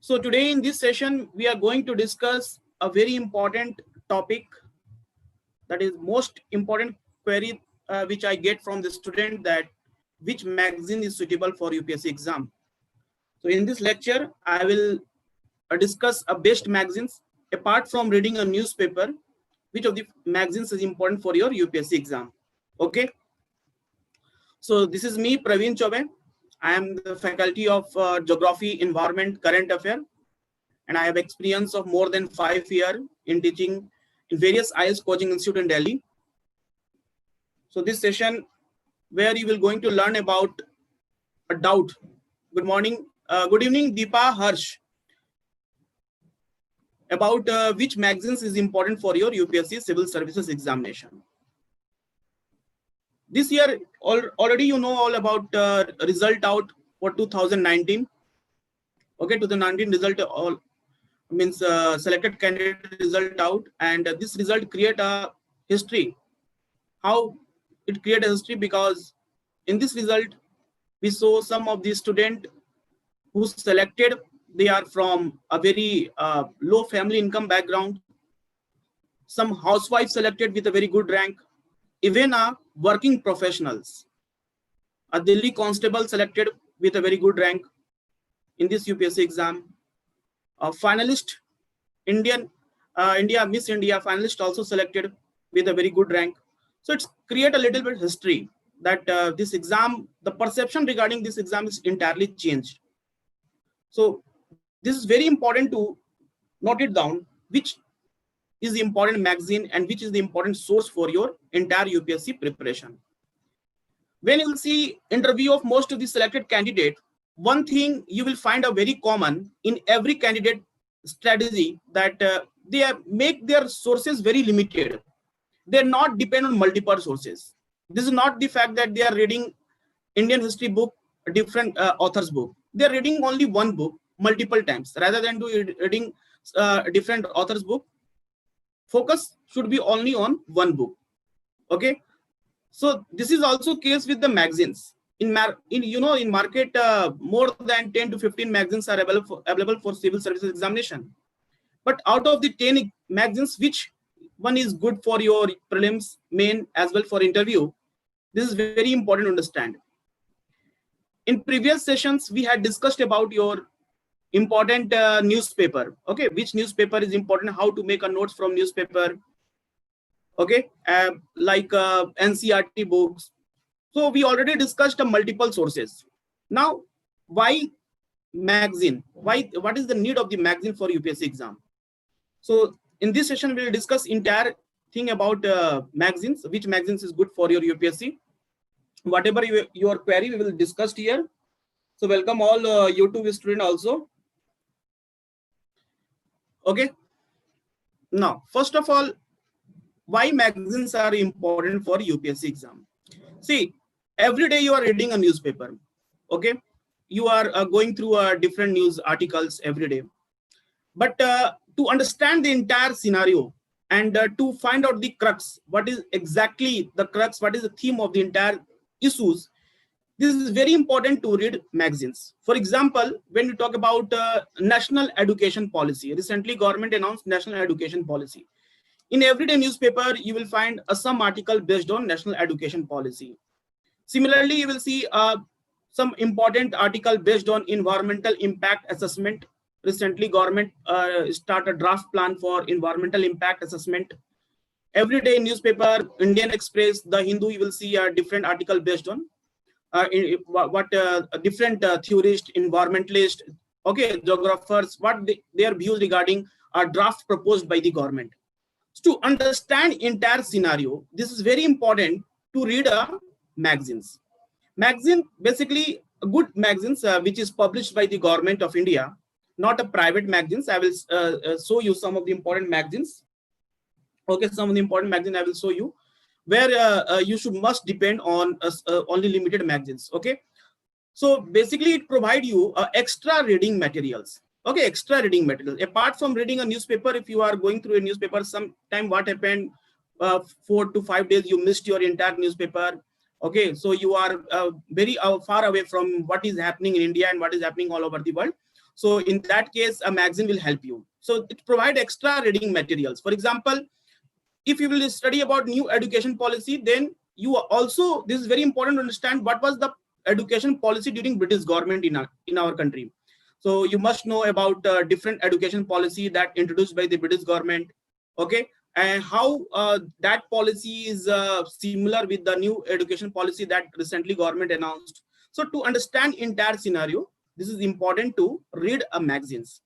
So today in this session, we are going to discuss a very important topic, that is most important query which I get from the student, that which magazine is suitable for UPSC exam. So in this lecture, I will discuss a best magazines. Apart from reading a newspaper, which of the magazines is important for your UPSC exam. Okay. So this is me, Praveen Chobe. I am the faculty of Geography, Environment, Current Affair, and I have experience of more than 5 years in teaching in various IELTS coaching institute in Delhi. So this session where you will going to learn about a doubt. Good morning, good evening, Deepa, Harsh. About which magazines is important for your UPSC Civil Services examination. This year, already you know all about result out for 2019. Okay, 2019 result all means selected candidate result out, and this result create a history. How it create a history? Because in this result we saw some of the student who selected, they are from a very low family income background. Some housewives selected with a very good rank, even working professionals. A Delhi constable selected with a very good rank in this UPSC exam. A finalist, Miss India finalist also selected with a very good rank. So it's create a little bit history that this exam, the perception regarding this exam is entirely changed. So this is very important to note it down, which is the important magazine and which is the important source for your entire UPSC preparation. When you will see interview of most of the selected candidate, one thing you will find a very common in every candidate strategy, that they make their sources very limited. They're not depend on multiple sources. This is not the fact that they are reading Indian history book, a different author's book. They're reading only one book multiple times rather than reading different author's book. Focus should be only on one book. Okay. So this is also case with the magazines. In market, more than 10 to 15 magazines are available for civil services examination. But out of the 10 magazines, which one is good for your prelims, main, as well for interview? This is very important to understand. In previous sessions, we had discussed about your important newspaper. Okay, which newspaper is important, how to make a notes from newspaper. Okay, like NCERT books. So we already discussed multiple sources. Now, why magazine? What is the need of the magazine for UPSC exam? So in this session, we will discuss entire thing about magazines, which magazines is good for your UPSC. Whatever your query, we will discuss here. So welcome all YouTube students also. Okay. Now, first of all, why magazines are important for UPSC exam? See, every day you are reading a newspaper. Okay, you are going through different news articles every day. But to understand the entire scenario and to find out the crux, what is exactly the crux, what is the theme of the entire issues, this is very important to read magazines. For example, when you talk about national education policy, recently government announced national education policy. In everyday newspaper, you will find some article based on national education policy. Similarly, you will see some important article based on environmental impact assessment. Recently, government start a draft plan for environmental impact assessment. Everyday newspaper, Indian Express, The Hindu, you will see a different article based on different theorists, environmentalists, okay, geographers, what their views regarding a draft proposed by the government. So to understand entire scenario, this is very important to read magazines. Magazine, basically good magazines which is published by the government of India, not a private magazines. I will show you some of the important magazines. Okay, some of the important magazines I will show you, where you should must depend on only limited magazines. Okay, so basically it provide you extra reading materials. Okay, extra reading material. Apart from reading a newspaper, if you are going through a newspaper, sometime what happened, 4 to 5 days you missed your entire newspaper. Okay, so you are very far away from what is happening in India and what is happening all over the world. So in that case, a magazine will help you. So it provide extra reading materials. For example, if you will study about new education policy, then you also, this is very important to understand what was the education policy during British government in our country. So you must know about different education policy that introduced by the British government, okay, and how that policy is similar with the new education policy that recently government announced. So to understand entire scenario, this is important to read a magazines.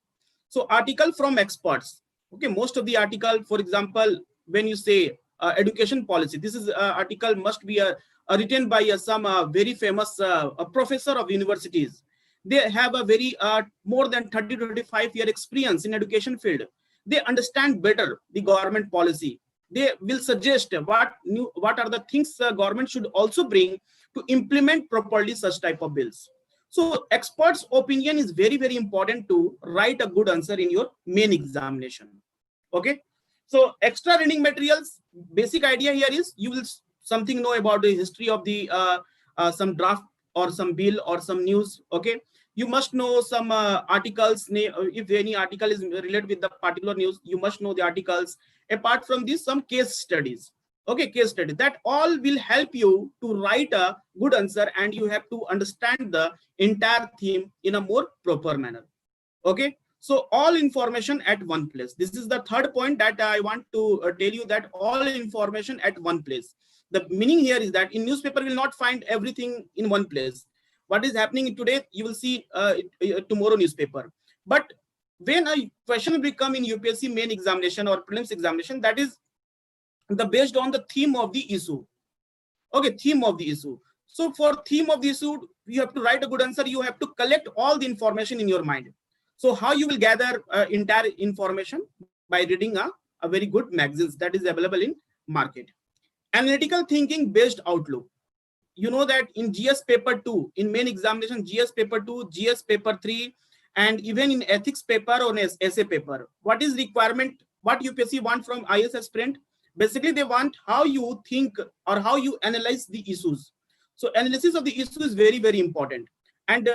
So article from experts, okay, most of the article, for example, when you say education policy, this is article must be written by some very famous a professor of universities. They have a very more than 30 to 35-year experience in education field. They understand better the government policy. They will suggest what are the things government should also bring to implement properly such type of bills. So experts' opinion is very, very important to write a good answer in your main examination. Okay. So extra reading materials, basic idea here is you will something know about the history of the some draft or some bill or some news. Okay. You must know some articles. If any article is related with the particular news, you must know the articles. Apart from this, some case studies. Okay, case study. That all will help you to write a good answer, and you have to understand the entire theme in a more proper manner. Okay, so all information at one place. This is the third point that I want to tell you, that all information at one place. The meaning here is that in newspaper will not find everything in one place. What is happening today, you will see tomorrow newspaper. But when a question will come in UPSC main examination or prelims examination, that is the based on the theme of the issue. Okay, theme of the issue. So for theme of the issue, you have to write a good answer. You have to collect all the information in your mind. So how you will gather entire information? By reading a very good magazines that is available in market. Analytical thinking based outlook. You know that in GS paper 2, in main examination, GS paper 2, GS paper 3, and even in ethics paper or essay paper, what is requirement, what UPSC want from IS aspirant? Basically, they want how you think or how you analyze the issues. So analysis of the issue is very, very important. And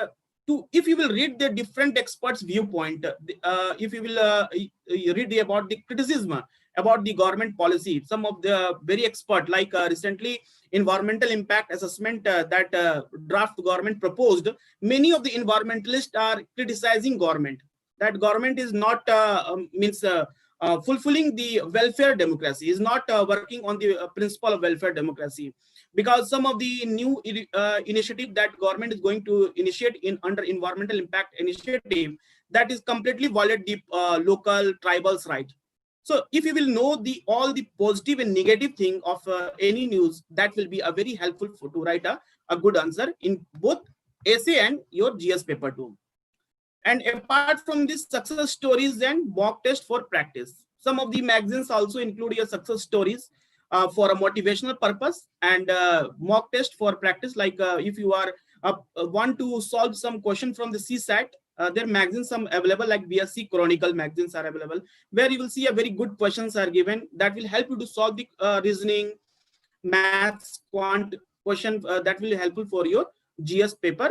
if you will read the different experts' viewpoint, if you will read about the criticism about the government policy, some of the very expert, like recently environmental impact assessment that draft government proposed, many of the environmentalists are criticizing government, that government is not fulfilling the welfare democracy, is not working on the principle of welfare democracy, because some of the new initiative that government is going to initiate in under environmental impact initiative, that is completely violate the local tribals right. So if you will know the all the positive and negative thing of any news, that will be a very helpful to write a good answer in both essay and your GS paper 2. And apart from this, success stories and mock test for practice. Some of the magazines also include your success stories for a motivational purpose, and mock test for practice. Like if you are want to solve some question from the CSAT, there are magazines some available, like BSc Chronicle magazines are available, where you will see a very good questions are given that will help you to solve the reasoning, maths, quant question that will be helpful for your GS paper.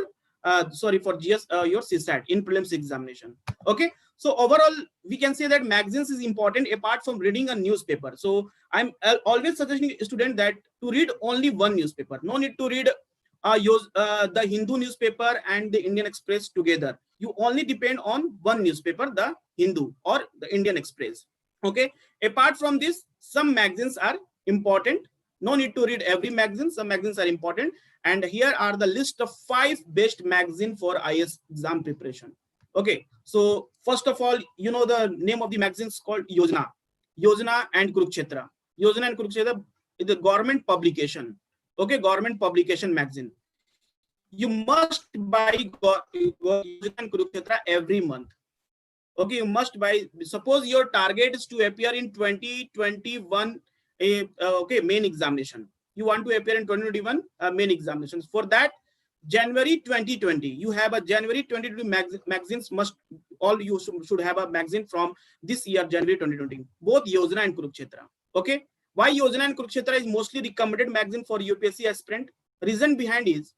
Sorry, for GS your CSAT in prelims examination. Okay, so overall we can say that magazines is important apart from reading a newspaper. So I'm always suggesting a student that to read only one newspaper. No need to read the Hindu newspaper and the Indian Express together. You only depend on one newspaper, the Hindu or the Indian Express. Okay, apart from this, some magazines are important. No need to read every magazine. Some magazines are important. And here are the list of 5 best magazines for IS exam preparation. Okay, so first of all, you know the name of the magazines called Yojana. Yojana and Kurukshetra. Yojana and Kurukshetra is the government publication. Okay, government publication magazine. You must buy Yojana and Kurukshetra every month. Okay, you must buy. Suppose your target is to appear in 2021 okay, main examination. You want to appear in 2021 main examinations. For that, January 2020, you have a January 2020 magazines. Must all you should have a magazine from this year, January 2020. Both Yojana and Kurukshetra. Okay, why Yojana and Kurukshetra is mostly recommended magazine for UPSC aspirant? Reason behind is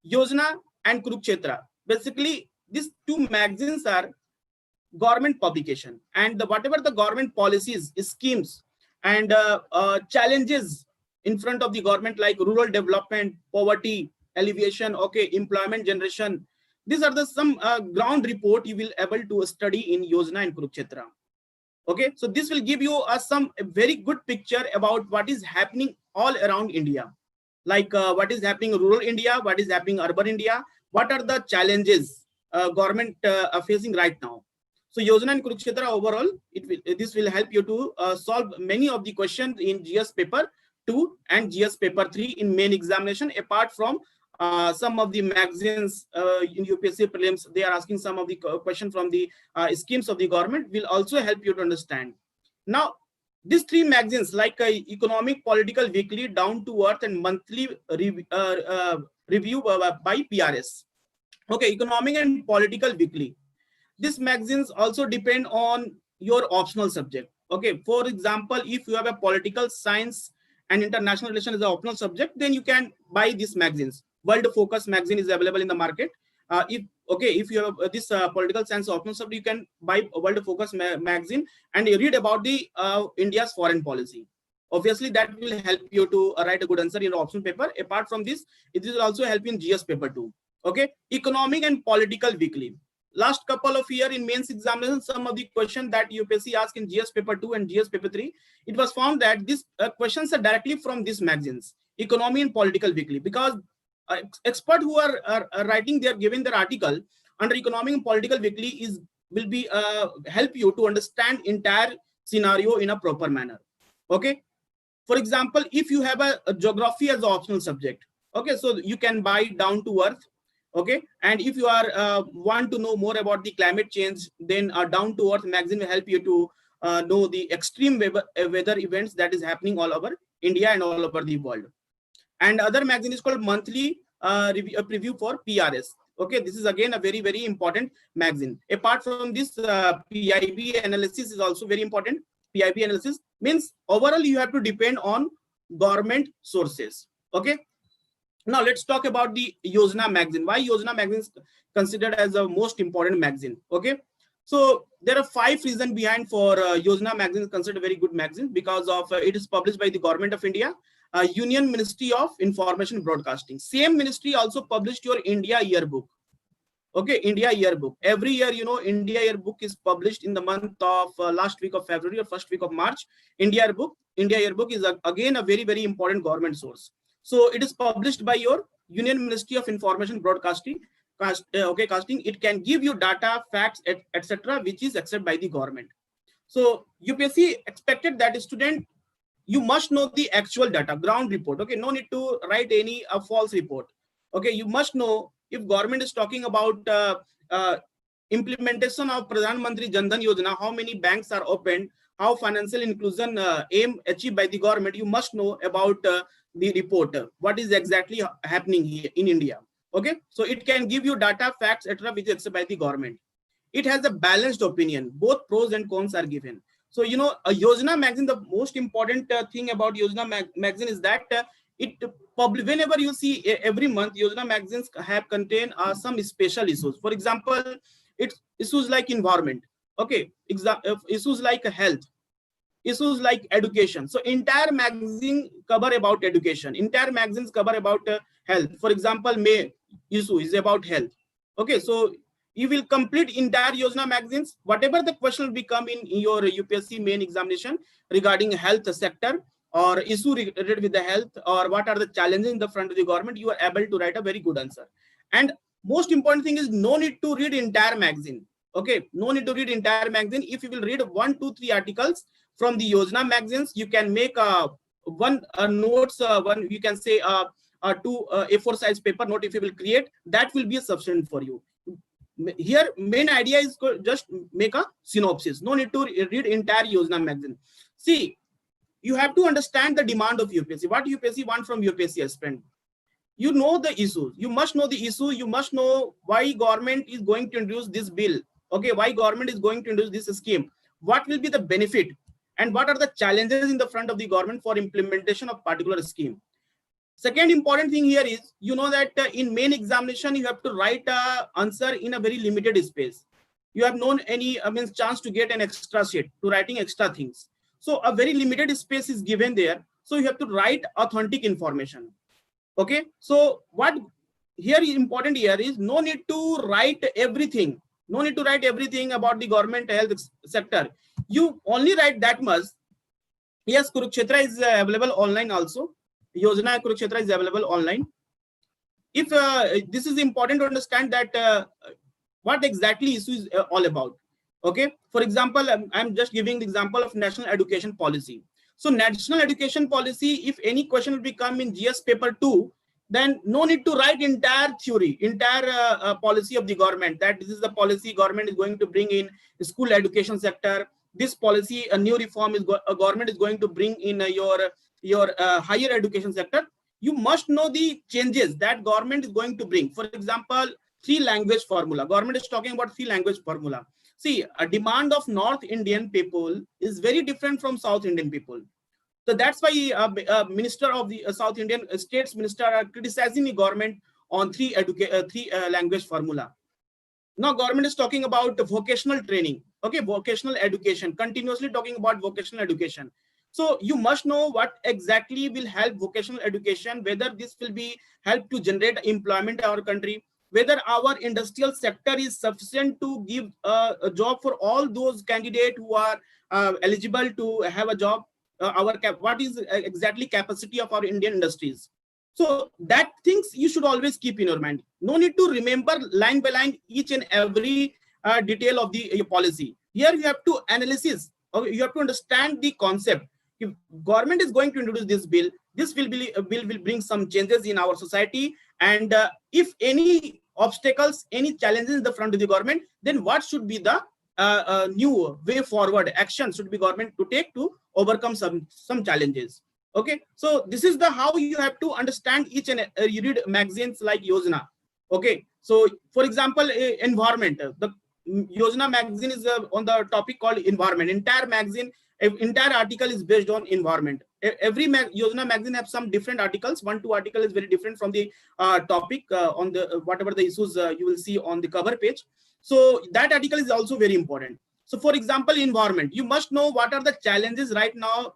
Yojana and Kurukshetra. Basically, these two magazines are government publication, and whatever the government policies, schemes, and challenges in front of the government, like rural development, poverty alleviation, okay, employment generation, these are the some ground report you will able to study in Yojana and Kurukshetra. Okay, so this will give you some very good picture about what is happening all around India, like what is happening in rural India, what is happening in urban India, what are the challenges government are facing right now. So Yojana and Kurukshetra overall, this will help you to solve many of the questions in GS paper 2 and GS paper 3 in main examination. Apart from some of the magazines in UPSC prelims, they are asking some of the question from the schemes of the government, will also help you to understand. Now, these three magazines, like Economic, Political Weekly, Down to Earth, and Monthly Review by PRS. Okay, Economic and Political Weekly. These magazines also depend on your optional subject. Okay, for example, if you have a political science and international relations as an optional subject, then you can buy these magazines. World Focus magazine is available in the market. If you have this political science optional subject, you can buy World Focus magazine and you read about the India's foreign policy. Obviously, that will help you to write a good answer in the optional paper. Apart from this, it will also help in GS paper 2. Okay, Economic and Political Weekly. Last couple of years in mains examination, some of the questions that UPSC asked in GS paper 2 and GS paper 3, it was found that these questions are directly from these magazines, Economy and Political Weekly, because experts who are writing, they are giving their article under Economic and Political Weekly will be help you to understand entire scenario in a proper manner. Okay, for example, if you have a geography as an optional subject, okay, so you can buy Down to Earth. Okay, and if you are want to know more about the climate change, then Down to Earth magazine will help you to know the extreme weather events that is happening all over India and all over the world. And other magazine is called Monthly Preview for PRS. Okay, this is again a very, very important magazine. Apart from this, PIB analysis is also very important. PIB analysis means overall you have to depend on government sources. Okay. Now let's talk about the Yojana magazine. Why Yojana magazine is considered as the most important magazine? Okay, so there are 5 reasons behind for Yojana magazine is considered a very good magazine, because of it is published by the Government of India, Union Ministry of Information Broadcasting. Same ministry also published your India Yearbook. Okay, India Yearbook. Every year, you know, India Yearbook is published in the month of last week of February or first week of March. India Yearbook is again a very, very important government source. So it is published by your Union Ministry of Information Broadcasting. Casting. It can give you data, facts, etc., which is accepted by the government. So UPSC expected that student, you must know the actual data, ground report. Okay, no need to write any false report. Okay, you must know if government is talking about implementation of Pradhan Mantri Jan Dhan Yojana, how many banks are opened, how financial inclusion aim achieved by the government. You must know about the report, what is exactly happening here in India. Okay, so it can give you data, facts, etc., which is accepted by the government. It has a balanced opinion, both pros and cons are given. So, you know, a Yojana magazine, the most important thing about Yojana magazine is that whenever you see every month, Yojana magazines have contain some special issues. For example, it's issues like environment. Okay, issues like health, issues like education. So entire magazine cover about education, entire magazines cover about health. For example, May issue is about health. Okay, so you will complete entire Yojana magazines. Whatever the question will become in your UPSC main examination regarding health sector or issue related with the health, or what are the challenges in the front of the government, you are able to write a very good answer. And most important thing is no need to read entire magazine. Okay, no need to read entire magazine. If you will read 1, 2, 3 articles from the Yojana magazines, you can make one notes, one you can say 2 A4 size paper note. If you will create, that will be a sufficient for you. Here main idea is just make a synopsis. No need to read entire Yojana magazine. See, you have to understand the demand of UPSC. What UPSC want from UPSC aspirant. You know the issues. You must know the issue. You must know why government is going to introduce this bill. Okay, why government is going to introduce this scheme. What will be the benefit and what are the challenges in the front of the government for implementation of particular scheme. Second important thing here is, you know that in main examination, you have to write a answer in a very limited space. You have no any means chance to get an extra sheet to writing extra things. So a very limited space is given there. So you have to write authentic information. Okay. So what here is important here is no need to write everything. No need to write everything about the government health sector. You only write that much. Yes, Kurukshetra is available online also. Yojana Kurukshetra is available online. If this is important to understand that what exactly issue is all about. Okay, for example, I'm just giving the example of national education policy. So national education policy, if any question will become in GS paper 2, then no need to write entire theory, entire policy of the government, that this is the policy government is going to bring in school education sector. This policy, a new reform is government is going to bring in your higher education sector. You must know the changes that government is going to bring. For example, 3-language formula. Government is talking about 3-language formula. See, a demand of North Indian people is very different from South Indian people. So that's why minister of the South Indian states minister are criticizing the government on 3-language formula. Now government is talking about vocational training. Okay, vocational education, continuously talking about vocational education. So you must know what exactly will help vocational education, whether this will be help to generate employment in our country, whether our industrial sector is sufficient to give a job for all those candidates who are eligible to have a job. What is exactly capacity of our Indian industries. So that things you should always keep in your mind. No need to remember line by line each and every detail of the policy. Here you have to analysis, or you have to understand the concept. If government is going to introduce this bill, this will bring some changes in our society. And if any obstacles, any challenges in the front of the government, then what should be the new way forward action should be government to take to overcome some challenges. Okay, so this is the how you have to understand each and you read magazines like Yojana. Okay, so for example, environment, the Yojana magazine is on the topic called environment. Entire magazine, entire article is based on environment. Every Yojana magazine have some different articles. 1-2 article is very different from the topic on the whatever the issues you will see on the cover page. So that article is also very important. So for example, environment, you must know what are the challenges right now,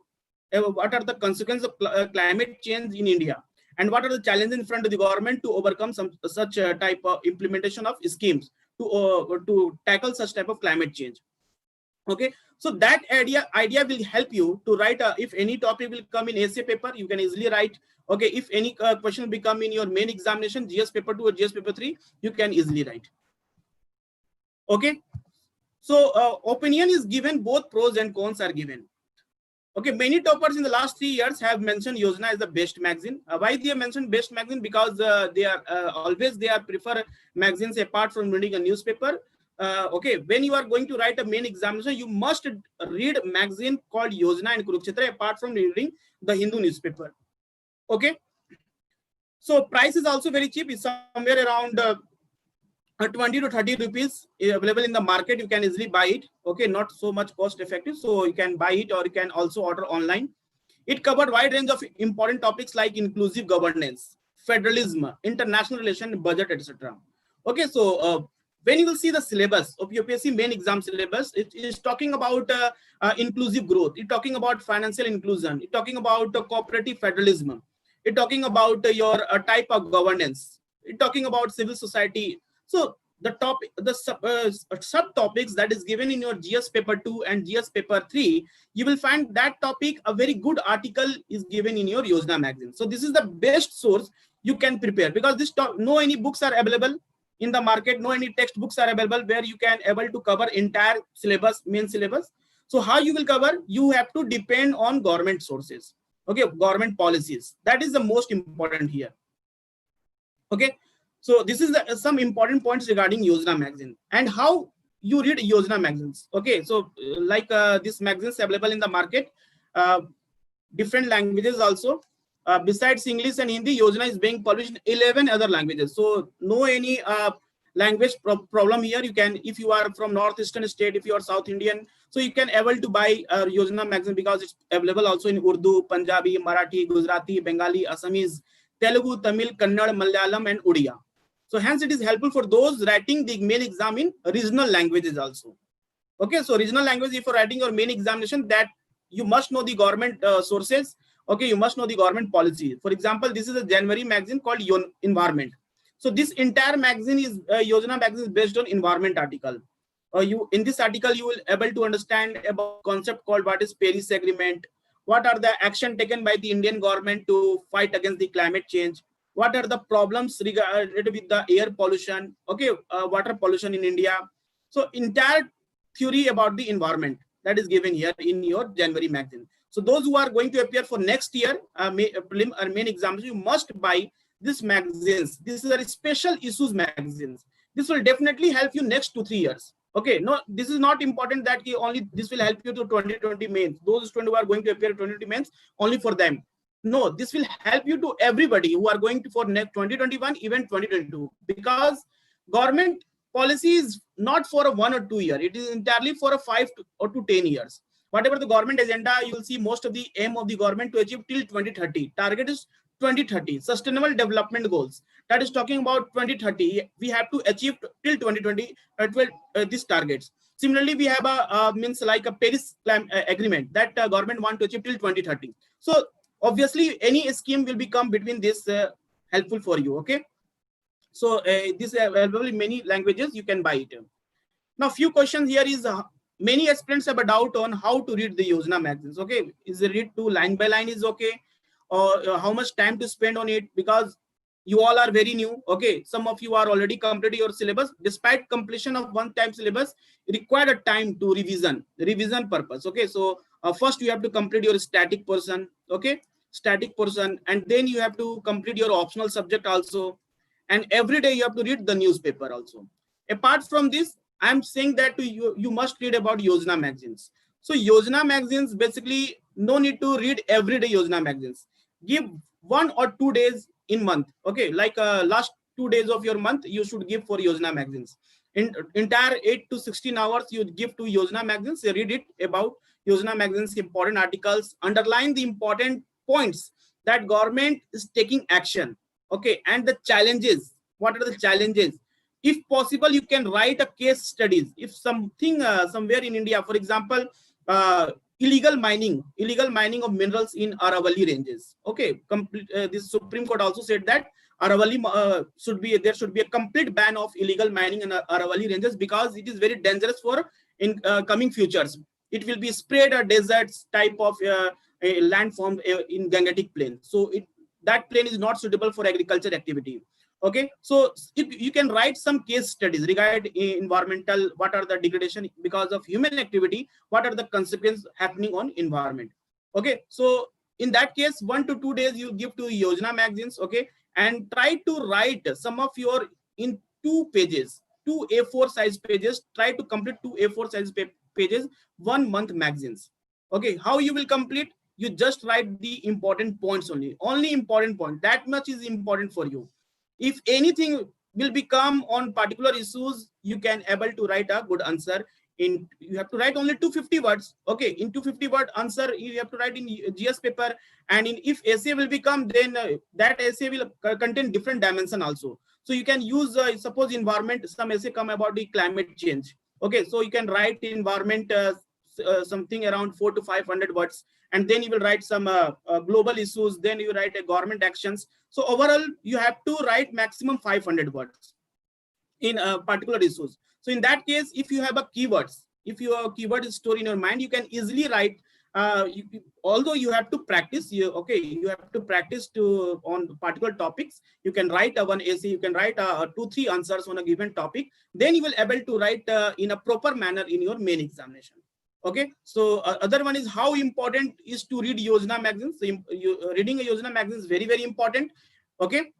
what are the consequences of climate change in India, and what are the challenges in front of the government to overcome some such type of implementation of schemes to tackle such type of climate change. Okay, so that idea will help you to write if any topic will come in essay paper, you can easily write. Okay, if any question will become in your main examination, GS paper 2 or GS paper 3, you can easily write. Okay, so opinion is given, both pros and cons are given. Okay, many toppers in the last 3 years have mentioned Yojana as the best magazine. Why they have mentioned best magazine? Because they are always prefer magazines apart from reading a newspaper. Okay, when you are going to write a main examination, you must read magazine called Yojana and Kurukshetra apart from reading the Hindu newspaper. Okay, so price is also very cheap. It's somewhere around 20 to 30 rupees available in the market. You can easily buy it. Okay, not so much cost effective, so you can buy it or you can also order online. It covered wide range of important topics like inclusive governance, federalism, international relation, budget, etc. Okay, so when you will see the syllabus of UPSC main exam syllabus, it is talking about inclusive growth. It's talking about financial inclusion. It's talking about cooperative federalism. It's talking about your type of governance. It's talking about civil society. So the topic, the subtopics that is given in your GS paper 2 and GS paper 3, you will find that topic a very good article is given in your Yojana magazine. So this is the best source you can prepare, because this no any books are available in the market, no any textbooks are available where you can able to cover entire syllabus, main syllabus. So how you will cover? You have to depend on government sources. Okay, government policies. That is the most important here. Okay. So this is some important points regarding Yojana magazine and how you read Yojana magazines. Okay, so like this magazine is available in the market, different languages also. Besides English and Hindi, Yojana is being published in 11 other languages. So no any language problem here. You can, if you are from northeastern state, if you are South Indian, so you can able to buy Yojana magazine because it's available also in Urdu, Punjabi, Marathi, Gujarati, Bengali, Assamese, Telugu, Tamil, Kannada, Malayalam, and Odia. So hence it is helpful for those writing the main exam in regional languages also. Okay, so regional language, if you're writing your main examination, that you must know the government sources. Okay, you must know the government policy. For example, this is a January magazine called Environment. So this entire magazine is Yojana magazine is based on environment article. You in this article you will able to understand about concept called what is Paris Agreement, what are the action taken by the Indian government to fight against the climate change, what are the problems related with the air pollution, okay, water pollution in India. So entire theory about the environment that is given here in your January magazine. So those who are going to appear for next year prelim or main exams, you must buy this magazines. This is a special issues magazines. This will definitely help you next 2-3 years. Okay, no, this is not important that only this will help you to 2020 mains. Those students who are going to appear 2020 mains, only for them. No, this will help you to everybody who are going to for next 2021, even 2022, because government policy is not for a 1 or 2 year. It is entirely for a 5 to 10 years. Whatever the government agenda, you will see most of the aim of the government to achieve till 2030. Target is 2030, sustainable development goals. That is talking about 2030. We have to achieve till 2020 these targets. Similarly, we have a means like a Paris agreement that government want to achieve till 2030. So obviously, any scheme will become between this helpful for you. Okay. So this is available in many languages. You can buy it. Now, few questions here is many aspirants have a doubt on how to read the Yojana magazines. Okay, is the read to line by line is okay, or how much time to spend on it, because you all are very new. Okay, some of you are already completed your syllabus. Despite completion of one time syllabus, required a time to revision purpose. Okay, so first you have to complete your static portion. Okay, static portion, and then you have to complete your optional subject also. And every day you have to read the newspaper also. Apart from this, I'm saying that to you, you must read about Yojana magazines. So Yojana magazines, basically no need to read every day Yojana magazines. Give 1 or 2 days in month. Okay, like last 2 days of your month, you should give for Yojana magazines. In entire 8 to 16 hours, you give to Yojana magazines. You read it about Yojana magazines, important articles, underline the important points that government is taking action. Okay, and the challenges. What are the challenges? If possible, you can write a case studies. If something somewhere in India, for example, illegal mining of minerals in Aravalli ranges. Okay, this Supreme Court also said that Aravalli there should be a complete ban of illegal mining in Aravalli ranges, because it is very dangerous for in coming futures. It will be spread a deserts type of a landform in Gangetic plain. So that plain is not suitable for agriculture activity. Okay, so you can write some case studies regarding environmental, what are the degradation because of human activity, what are the consequences happening on environment. Okay, so in that case, 1 to 2 days you give to Yojana magazines. Okay, and try to write some of your in 2 pages, 2 A4 size pages. Try to complete 2 A4 size pages, 1 month magazines. Okay, how you will complete? You just write the important points only important point. That much is important for you. If anything will become on particular issues, you can able to write a good answer. You have to write only 250 words. Okay, in 250 word answer you have to write in GS paper, and if essay will become, then that essay will contain different dimension also. So you can use suppose environment, some essay come about the climate change. Okay, so you can write environment something around 400 to 500 words, and then you will write some global issues, then you write a government actions. So overall you have to write maximum 500 words in particular issues. So in that case, if you have a keywords, if your keyword is stored in your mind, you can easily write. Although you have to practice, you have to practice on particular topics. You can write one essay, you can write 2-3 answers on a given topic. Then you will able to write in a proper manner in your main examination. Okay, so other one is how important is to read Yojana magazines. So reading a Yojana magazine is very, very important. Okay,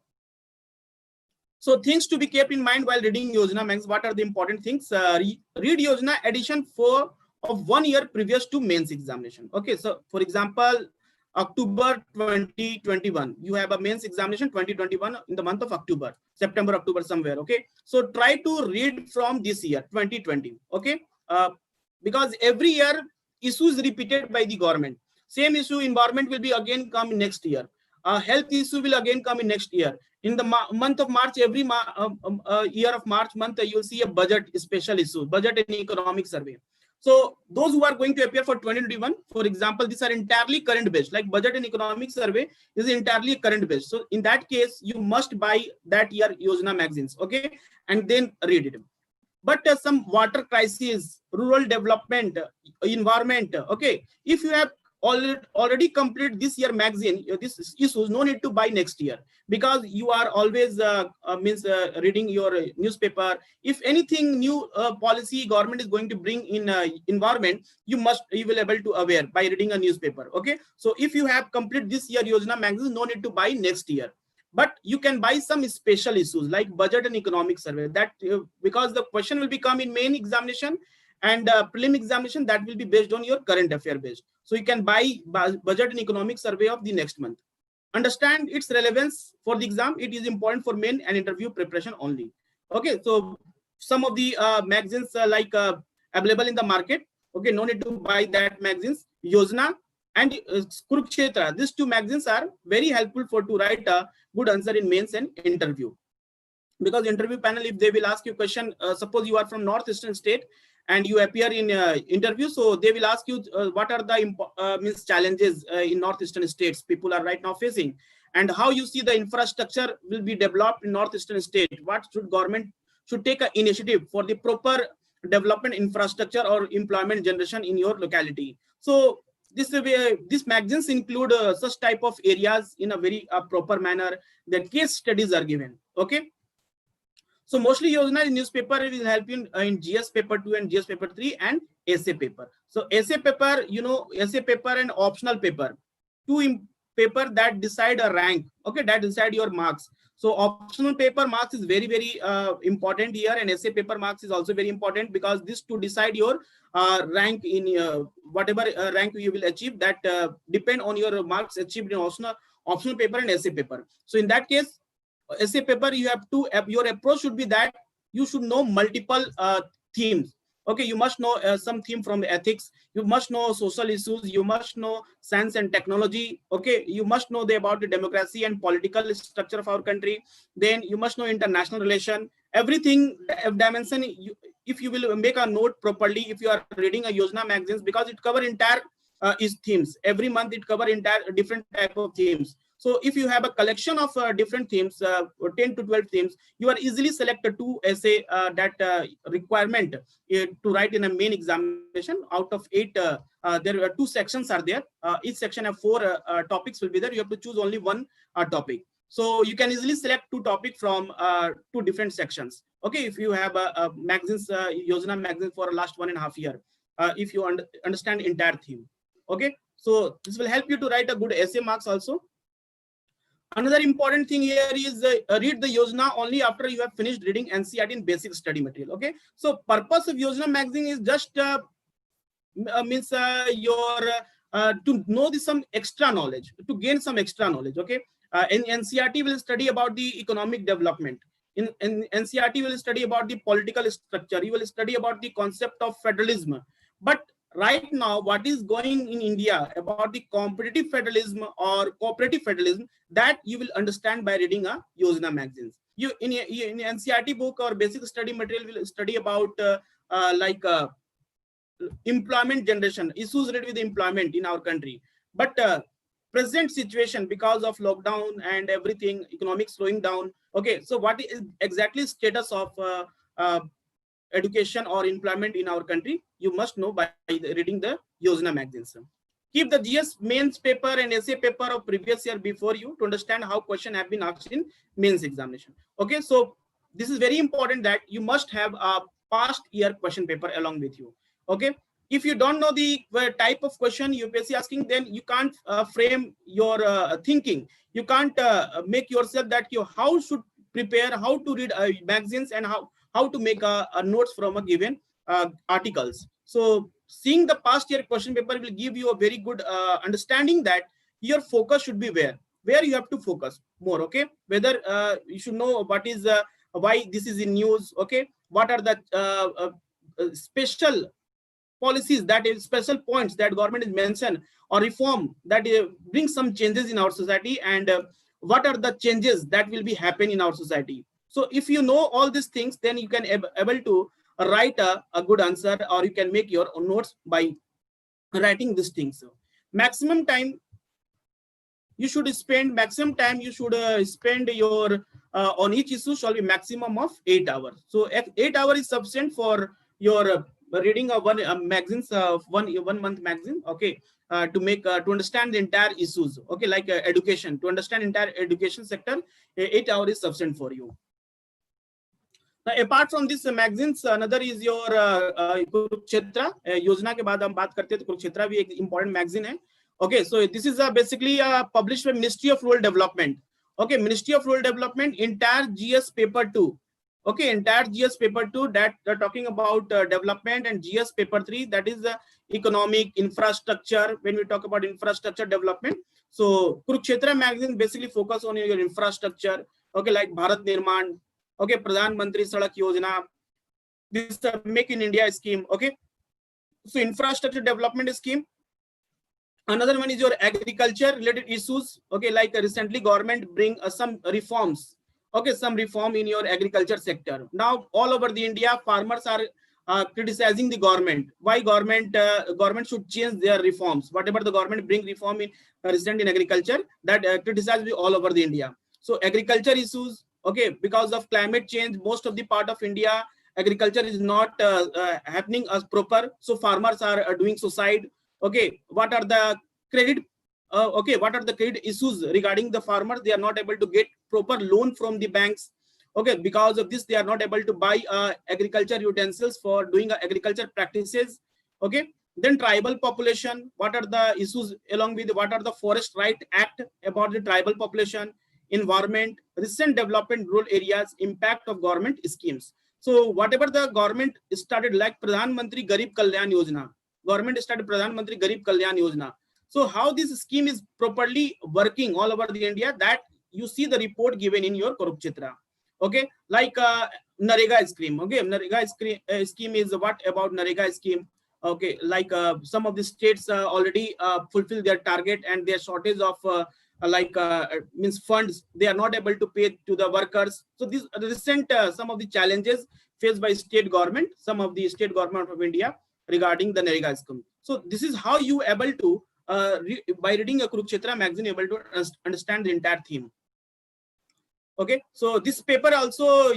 so things to be kept in mind while reading Yojana magazines. What are the important things? Read Yojana edition of 1 year previous to mains examination. Okay, so for example, October 2021, you have a mains examination 2021 in the month of October, September, October somewhere. Okay, so try to read from this year 2020. Okay, because every year issues repeated by the government. Same issue environment will be again come next year. health issue will again come in next year. In the month of March, every year of March month, you'll see a budget special issue, budget and economic survey. So those who are going to appear for 2021, for example, these are entirely current based, like budget and economic survey is entirely current based. So in that case, you must buy that year Yojana magazines, okay, and then read it. But some water crisis, rural development, environment, okay, if you have already completed this year magazine, this issues, no need to buy next year, because you are always reading your newspaper. If anything new policy government is going to bring in environment, you will able to aware by reading a newspaper, okay. So if you have completed this year Yojana magazine, no need to buy next year. But you can buy some special issues like budget and economic survey, that because the question will become in main examination and prelim examination, that will be based on your current affair based. So you can buy budget and economic survey of the next month. Understand its relevance for the exam. It is important for main and interview preparation only. Okay, so some of the magazines available in the market, okay, no need to buy that magazines. Yojana and Kurukshetra, these two magazines are very helpful for to write a good answer in mains and interview. Because interview panel, if they will ask you question, suppose you are from northeastern state and you appear in interview, so they will ask you what are the challenges in northeastern states people are right now facing, and how you see the infrastructure will be developed in northeastern state. What should government should take an initiative for the proper development infrastructure or employment generation in your locality. So these magazines include such type of areas in a very proper manner. That case studies are given, okay. So mostly Yojana newspaper will help you in GS paper 2 and GS paper 3 and essay paper. So essay paper, essay paper and optional paper, two paper that decide a rank, okay, that decide your marks. So optional paper marks is very, very important here, and essay paper marks is also very important, because this to decide your rank in whatever rank you will achieve, that depend on your marks achieved in optional paper and essay paper. So in that case, essay paper, you have to, your approach should be that you should know multiple themes. Okay, you must know some theme from ethics, you must know social issues, you must know science and technology, okay, you must know about the democracy and political structure of our country, then you must know international relation, everything dimension. If you will make a note properly, if you are reading a Yojana magazines, because it cover entire is themes, every month it cover entire different type of themes. So if you have a collection of different themes, 10 to 12 themes, you are easily selected to essay that requirement to write in a main examination. Out of 8, there are 2 sections are there. Each section have 4 topics will be there. You have to choose only one topic. So you can easily select 2 topics from 2 different sections. Okay, if you have a magazines, Yojana magazine for last 1.5 years, if you understand entire theme. Okay, so this will help you to write a good essay marks also. Another important thing here is read the Yojana only after you have finished reading NCERT in basic study material. Okay, so purpose of Yojana magazine is just to know some extra knowledge, to gain some extra knowledge. Okay, in NCERT will study about the economic development. In NCERT will study about the political structure. You will study about the concept of federalism. But right now, what is going in India about the competitive federalism or cooperative federalism, that you will understand by reading a Yojana magazines. You in NCERT book or basic study material will study about employment generation, issues related with employment in our country. But present situation, because of lockdown and everything, economic slowing down. Okay, so what is exactly status of education or employment in our country, you must know by reading the Yojana magazines. Keep the GS mains paper and essay paper of previous year before you to understand how question have been asked in mains examination. Okay, so this is very important that you must have a past year question paper along with you. Okay, if you don't know the type of question UPSC asking, then you can't frame your thinking. You can't make yourself that you how should prepare, how to read magazines, and how to make notes from a given articles. So seeing the past year question paper will give you a very good understanding that your focus should be where you have to focus more. Okay, whether you should know what is why this is in news. Okay, what are the special policies, that is special points that government is mentioned, or reform that brings some changes in our society, and what are the changes that will be happening in our society. So if you know all these things, then you can able to write a good answer, or you can make your own notes by writing these things. Maximum time you should spend, spend your on each issue shall be maximum of 8 hours. So 8 hours is sufficient for your reading of one magazines, one month magazine, okay, to make to understand the entire issues, okay, like education, to understand entire education sector, 8 hours is sufficient for you. Now, apart from this magazines, another is your Kurukshetra. योजना के बाद हम बात करते हैं तो कुरुक्षेत्र भी एक important magazine है. Okay, so this is basically published by Ministry of Rural Development. Okay, Ministry of Rural Development, entire GS paper 2. Okay, entire GS paper 2 that they're talking about development, and GS paper 3, that is economic infrastructure. When we talk about infrastructure development, so Kurukshetra magazine basically focus on your infrastructure. Okay, like Bharat Nirman. Okay, Pradhan Mantri Sadak Yojana, this is a Make in India scheme. Okay, so infrastructure development scheme. Another one is your agriculture related issues. Okay, like recently government bring some reforms. Okay, some reform in your agriculture sector. Now all over the India, farmers are criticizing the government. Why government should change their reforms? Whatever the government bring reform in recent in agriculture, that criticized all over the India. So agriculture issues. Okay, because of climate change, most of the part of India, agriculture is not happening as proper. So farmers are doing suicide. Okay, what are the credit? Okay, what are the credit issues regarding the farmers? They are not able to get proper loan from the banks. Okay, because of this, they are not able to buy agriculture utensils for doing agriculture practices. Okay, then tribal population. What are the issues along with what are the Forest Right Act about the tribal population? Environment, recent development, rural areas, impact of government schemes. So whatever the government started, like Pradhan Mantri Garib Kalyan Yojana, government started Pradhan Mantri Garib Kalyan Yojana. So how this scheme is properly working all over the India, that you see the report given in your Kurukshetra. Okay, like Narega scheme. Okay, Narega scheme is what about Narega scheme? Okay, like some of the states already fulfill their target, and their shortage of means funds, they are not able to pay to the workers. So this recent some of the challenges faced by state government, some of the state government of India regarding the Narega scheme. So this is how you able to by reading a Kurukshetra magazine able to understand the entire theme. Okay, so this paper also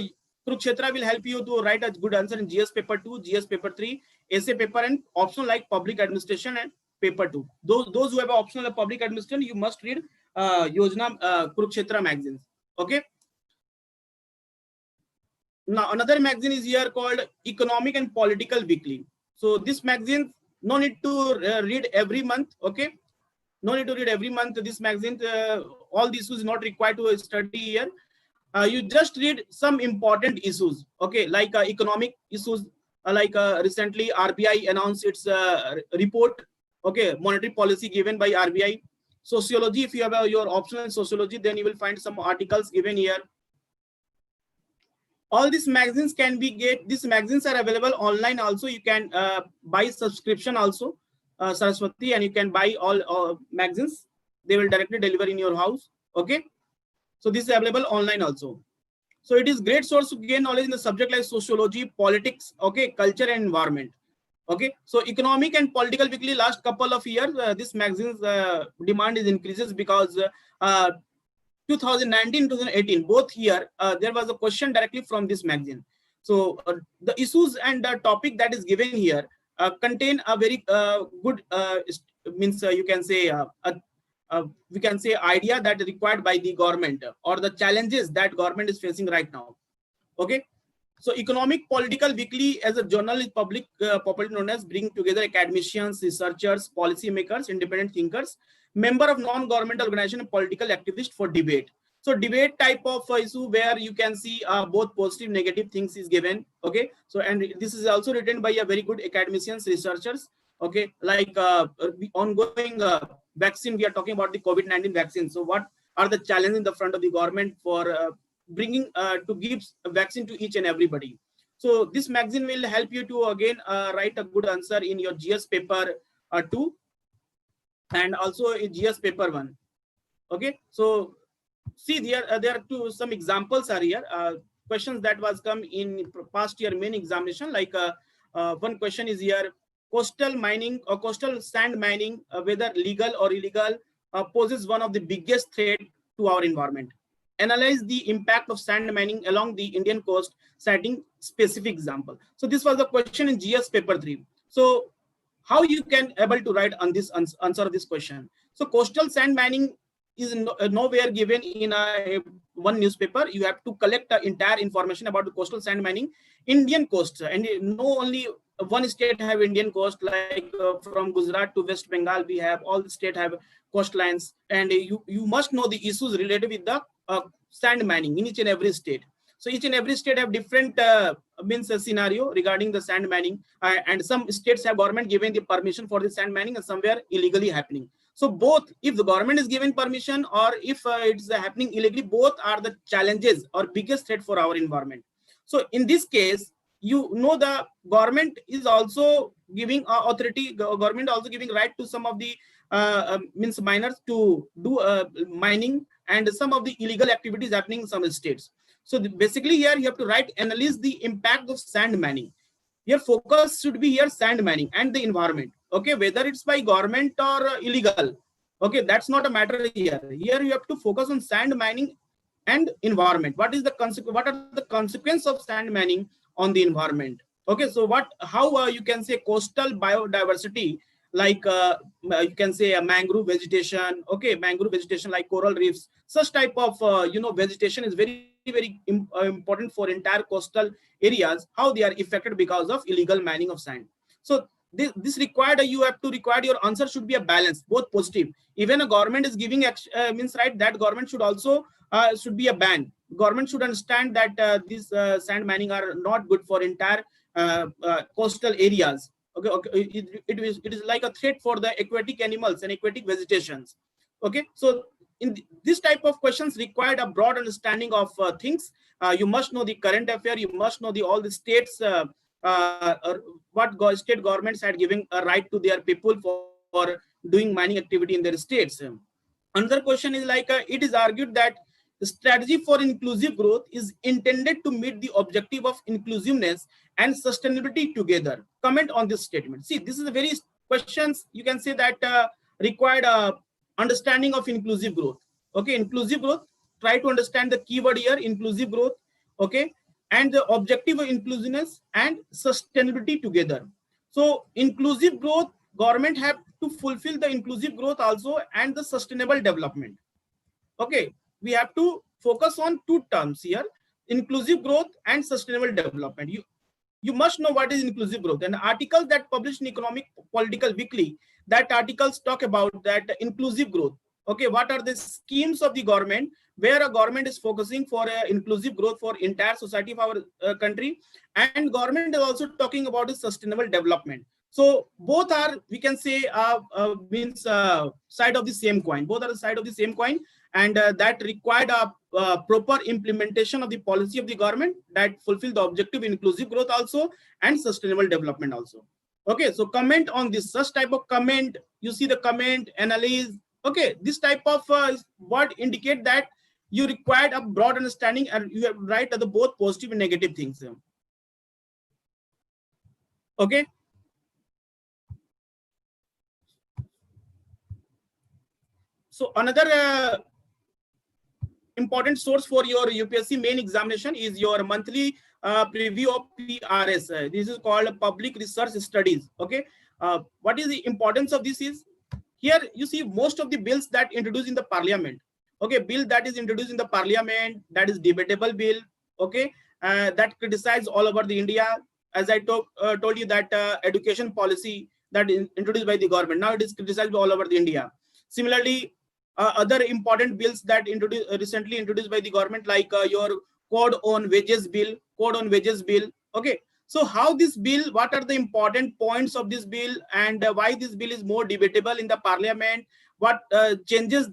Kurukshetra will help you to write a good answer in GS paper 2, GS paper 3, essay paper, and optional like public administration and paper 2. Those who have an optional public administration, you must read Yojana Kurukshetra magazines. Okay. Now another magazine is here called Economic and Political Weekly. So this magazine, no need to read every month. Okay, no need to read every month this magazine. All the issues not required to study here. You just read some important issues. Okay, like economic issues, like recently RBI announced its report. Okay, monetary policy given by RBI. Sociology, if you have your optional in sociology, then you will find some articles given here. All these magazines can be these magazines are available online also. You can buy subscription also, Saraswati, and you can buy all magazines. They will directly deliver in your house. Okay, so this is available online also. So it is great source to gain knowledge in the subject like sociology, politics, okay, culture and environment. Okay, so Economic and Political Weekly, last couple of years, this magazine's demand is increases because 2019, 2018, both year, there was a question directly from this magazine. So the issues and the topic that is given here contain a very good, means you can say, we can say idea that is required by the government or the challenges that government is facing right now. Okay. So Economic Political Weekly as a journal is popularly known as bring together academicians, researchers, policymakers, independent thinkers, member of non-governmental organization and political activists for debate. So debate type of issue where you can see both positive, negative things is given. Okay. So, and this is also written by a very good academicians, researchers. Okay. Like ongoing vaccine, we are talking about the COVID-19 vaccine. So what are the challenges in the front of the government for bringing to give a vaccine to each and everybody? So this magazine will help you to again write a good answer in your GS paper 2 and also in GS paper 1. Okay, so see there are some examples are here, questions that was come in past year main examination, like one question is here: coastal mining or coastal sand mining, whether legal or illegal, poses one of the biggest threat to our environment. Analyze the impact of sand mining along the Indian coast, citing specific example. So this was the question in GS paper 3. So how you can able to write on this answer this question? So coastal sand mining is nowhere given in one newspaper. You have to collect the entire information about the coastal sand mining, Indian coast, and no only one state have Indian coast, like from Gujarat to West Bengal, we have all the state have coastlines, and you must know the issues related with the sand mining in each and every state. So each and every state have different means a scenario regarding the sand mining, and some states have government giving the permission for the sand mining and somewhere illegally happening. So both, if the government is giving permission or if it's happening illegally, both are the challenges or biggest threat for our environment. So in this case, you know, the government is also giving authority, government also giving right to some of the means miners to do mining, and some of the illegal activities happening in some states. So basically here you have to write analyze the impact of sand mining. Your focus should be here sand mining and the environment. Okay, whether it's by government or illegal. Okay, that's not a matter here. Here you have to focus on sand mining and environment. What is the what are the consequences of sand mining on the environment? Okay, so how you can say coastal biodiversity, like you can say a mangrove vegetation. Okay, mangrove vegetation like coral reefs, such type of vegetation is very important for entire coastal areas, how they are affected because of illegal mining of sand. So this required, you have to require your answer should be a balance, both positive. Even a government is giving means right, that government should also should be a ban. Government should understand that these sand mining are not good for entire coastal areas. Okay, it is like a threat for the aquatic animals and aquatic vegetations. Okay, so in this type of questions required a broad understanding of things. You must know the current affair, you must know all the states, what state governments had given a right to their people for doing mining activity in their states. Another question is like it is argued that the strategy for inclusive growth is intended to meet the objective of inclusiveness and sustainability together. Comment on this statement. See, this is a very questions you can say that required understanding of inclusive growth. Okay, inclusive growth, try to understand the keyword here, inclusive growth. Okay, and the objective of inclusiveness and sustainability together. So inclusive growth, government have to fulfill the inclusive growth also and the sustainable development. Okay, we have to focus on two terms here, inclusive growth and sustainable development. You must know what is inclusive growth. And articles that published in Economic Political Weekly, that articles talk about that inclusive growth. Okay, what are the schemes of the government where a government is focusing for inclusive growth for entire society of our country, and government is also talking about the sustainable development. So both are, we can say, means side of the same coin. Both are the side of the same coin, and that required a proper implementation of the policy of the government that fulfill the objective inclusive growth also and sustainable development also. Okay, so comment on this, such type of comment, you see the comment, analyze. Okay, this type of word indicate that you required a broad understanding and you have write the both positive and negative things. Okay. So another important source for your UPSC main examination is your monthly preview of PRS. This is called Public Research Studies. Okay, what is the importance of this is, here you see most of the bills that introduced in the parliament. Okay, bill that is introduced in the parliament, that is debatable bill. Okay, that criticized all over the India. As I told you that education policy that is introduced by the government, now it is criticized all over the India. Similarly, other important bills that recently introduced by the government, like your code on wages bill. Okay, so how this bill, what are the important points of this bill, and why this bill is more debatable in the parliament, what changes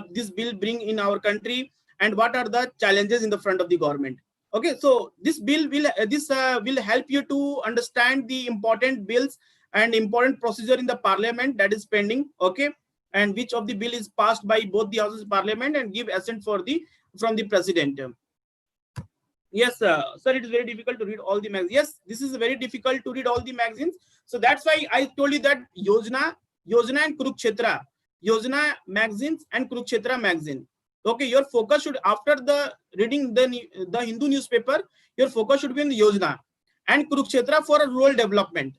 this bill bring in our country, and what are the challenges in the front of the government. Okay, so this bill will help you to understand the important bills and important procedure in the parliament that is pending. Okay, and which of the bill is passed by both the houses of parliament and give assent for the from the president. Yes, sir, it is very difficult to read all the magazines. Yes, this is very difficult to read all the magazines. So that's why I told you that Yojana and Kurukshetra, Yojana magazines and Kurukshetra magazine. Okay, your focus should, after the reading the Hindu newspaper, your focus should be in the Yojana and Kurukshetra for rural development.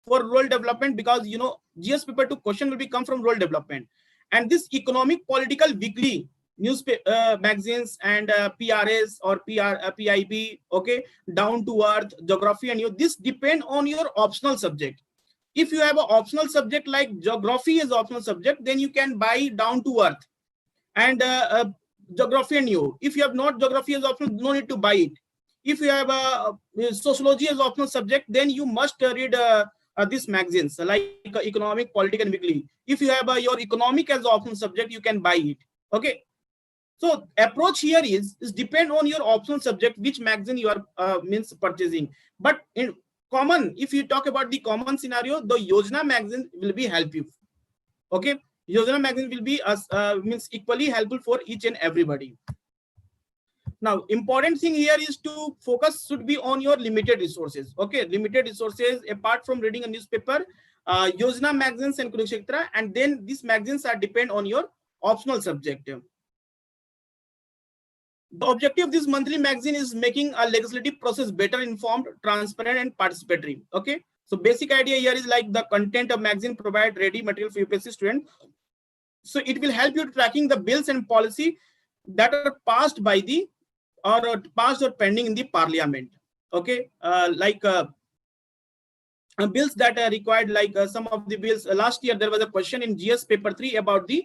For rural development, because you know GS paper 2 question will be come from rural development, and this economic political weekly newspaper magazines and PRS or PIB, okay, down to earth, geography, and this depend on your optional subject. If you have an optional subject like geography is optional subject, then you can buy down to earth and geography and if you have not geography as optional, no need to buy it. If you have sociology as optional subject, then you must read these magazines like economic, political, and weekly. If you have your economic as optional subject, you can buy it. Okay, so approach here is depend on your optional subject, which magazine you are means purchasing. But in common, if you talk about the common scenario, the Yojana magazine will be help you. Okay, Yojana magazine will be means equally helpful for each and everybody. Now, important thing here is to focus should be on your limited resources. Okay, limited resources apart from reading a newspaper, Yojana magazines and Kurukshetra, and then these magazines are depend on your optional subject. The objective of this monthly magazine is making a legislative process better informed, transparent, and participatory. Okay, so basic idea here is like the content of magazine provide ready material for UPSC student. So it will help you tracking the bills and policy that are passed by the or passed or pending in the parliament. Okay, bills that are required, like some of the bills. Last year there was a question in GS paper 3 about the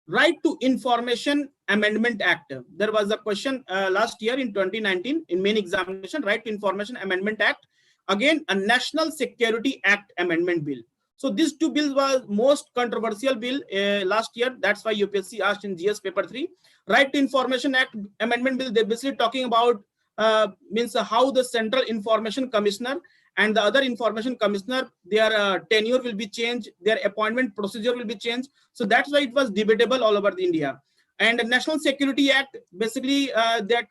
Right to Information Amendment Act. There was a question last year in 2019 in main examination, Right to Information Amendment Act. Again, a National Security Act Amendment Bill. So these two bills was most controversial bill last year. That's why UPSC asked in GS paper 3. Right to Information Act Amendment Bill, they're basically talking about means how the Central Information Commissioner and the other information commissioner, their tenure will be changed, their appointment procedure will be changed. So that's why it was debatable all over India. And the National Security Act basically that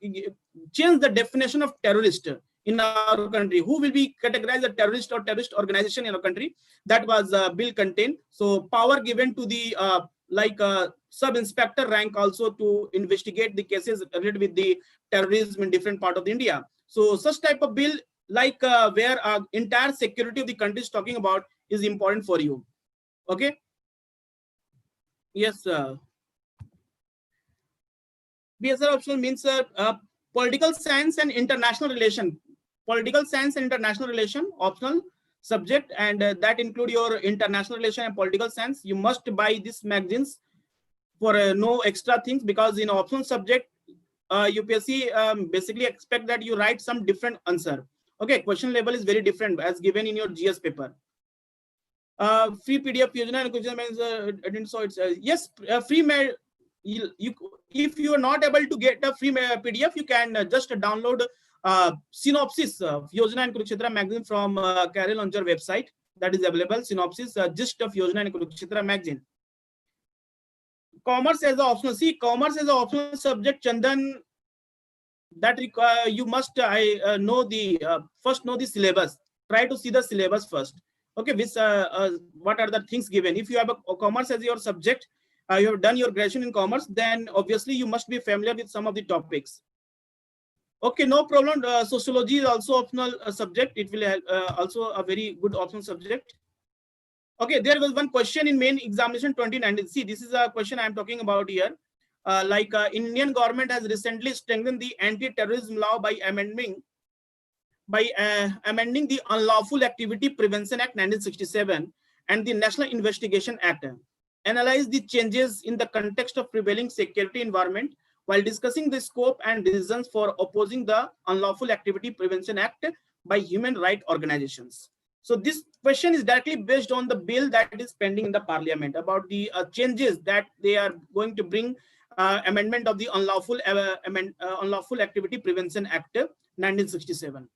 changed the definition of terrorist in our country. Who will be categorized as a terrorist or terrorist organization in our country? That was bill contained. So power given to the sub-inspector rank also to investigate the cases related with the terrorism in different part of India. So such type of bill, like where entire security of the country is talking about, is important for you. Okay. Yes. BSR optional means political science and international relation. Political science and international relation optional subject, and that include your international relation and political science. You must buy these magazines for no extra things, because in optional subject UPSC basically expect that you write some different answer. Okay, question level is very different as given in your GS paper. Free PDF Yojana and question means I didn't saw it. Yes, free. If you are not able to get a free PDF, you can just download synopsis of Yojana and Kurukshetra magazine from Carol Launcher website. That is available. Synopsis, gist of Yojana and Kurukshetra magazine. Commerce as an optional. See, commerce as an optional subject, Chandan. That you must know the first know the syllabus. Try to see the syllabus first. Okay, which what are the things given? If you have a commerce as your subject, you have done your graduation in commerce, then obviously you must be familiar with some of the topics. Okay, no problem. Sociology is also optional subject. It will also a very good optional subject. Okay, there was one question in main examination 2019. See, this is a question I am talking about here. Indian government has recently strengthened the anti-terrorism law by amending the Unlawful Activity Prevention Act 1967 and the National Investigation Act. Analyze the changes in the context of prevailing security environment while discussing the scope and reasons for opposing the Unlawful Activity Prevention Act by human rights organizations. So this question is directly based on the bill that is pending in the parliament about the changes that they are going to bring amendment of the Unlawful Activity Prevention Act 1967.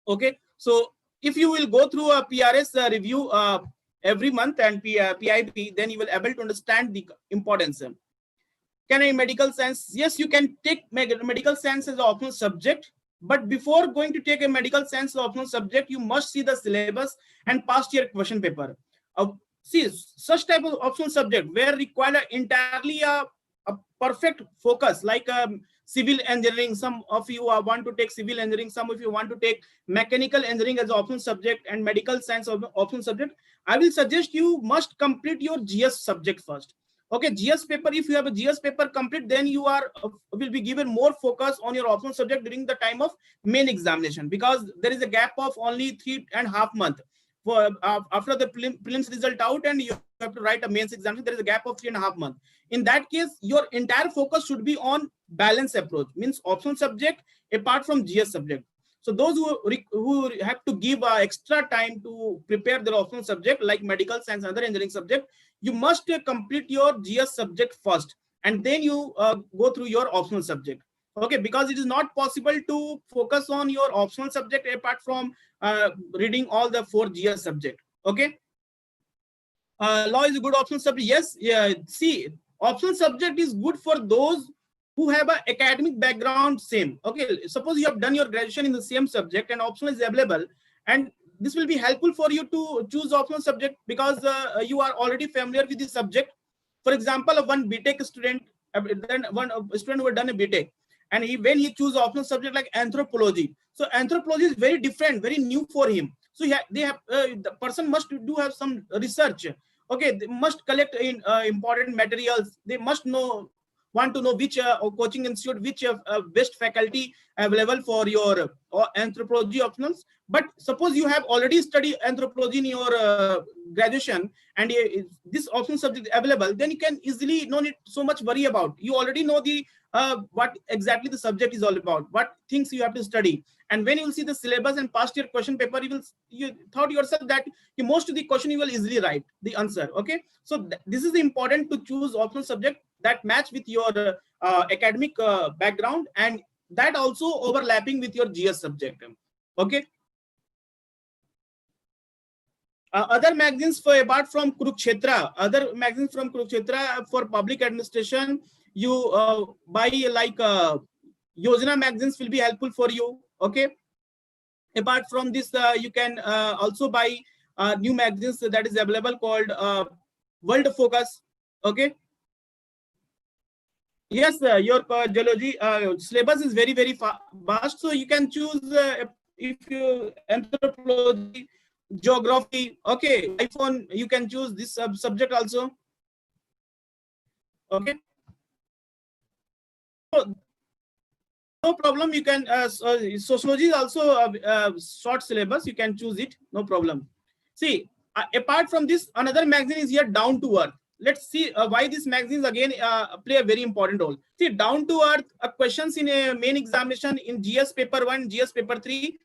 Okay, so if you will go through a PRS review every month and PIB, then you will able to understand the importance. Can I medical science? Yes, you can take medical science as an optional subject, but before going to take a medical science optional subject, you must see the syllabus and past year question paper. See, such type of optional subject where require entirely a perfect focus, like civil engineering. Some of you want to take civil engineering, some of you want to take mechanical engineering as optional subject and medical science optional subject. I will suggest you must complete your GS subject first. Okay, GS paper, if you have a GS paper complete, then you are will be given more focus on your optional subject during the time of main examination, because there is a gap of only 3.5 months for after the prelims result out and you have to write a mains examination. There is a gap of 3.5 months. In that case, your entire focus should be on balance approach, means optional subject apart from GS subject. So those who have to give extra time to prepare their optional subject like medical science and other engineering subject, you must complete your GS subject first and then you go through your optional subject. Okay, because it is not possible to focus on your optional subject apart from reading all the 4 GS subject. Okay, law is a good optional subject. Yes, yeah. See, optional subject is good for those who have an academic background same. Okay, suppose you have done your graduation in the same subject and optional is available, and this will be helpful for you to choose optional subject because you are already familiar with the subject. For example, one BTech student, then one student who had done a BTech, and when he choose optional subject like anthropology, so anthropology is very different, very new for him. So the person must have some research. Okay, they must collect in important materials. They must want to know which coaching institute, which best faculty available for your anthropology optionals. But suppose you have already studied anthropology in your graduation and this optional subject is available, then you can easily no need so much worry about. You already know the what exactly the subject is all about, what things you have to study. And when you will see the syllabus and past year question paper, you thought yourself that most of the question you will easily write the answer. Okay, so this is important to choose optional subject that match with your academic background and that also overlapping with your GS subject. Okay, other magazines for apart from Kurukshetra, for public administration, you buy like Yojana magazines will be helpful for you. Okay, apart from this, you can also buy new magazines that is available called World Focus. Okay. Yes, your geology syllabus is very vast, so you can choose if you anthropology, geography. Okay, iPhone, you can choose this subject also. Okay, so no problem. You can sociology is also a short syllabus. You can choose it, no problem. See, apart from this, another magazine is here, Down to Earth. Let's see why these magazines again play a very important role. See, Down to Earth questions in a main examination in GS paper 1, GS paper 3,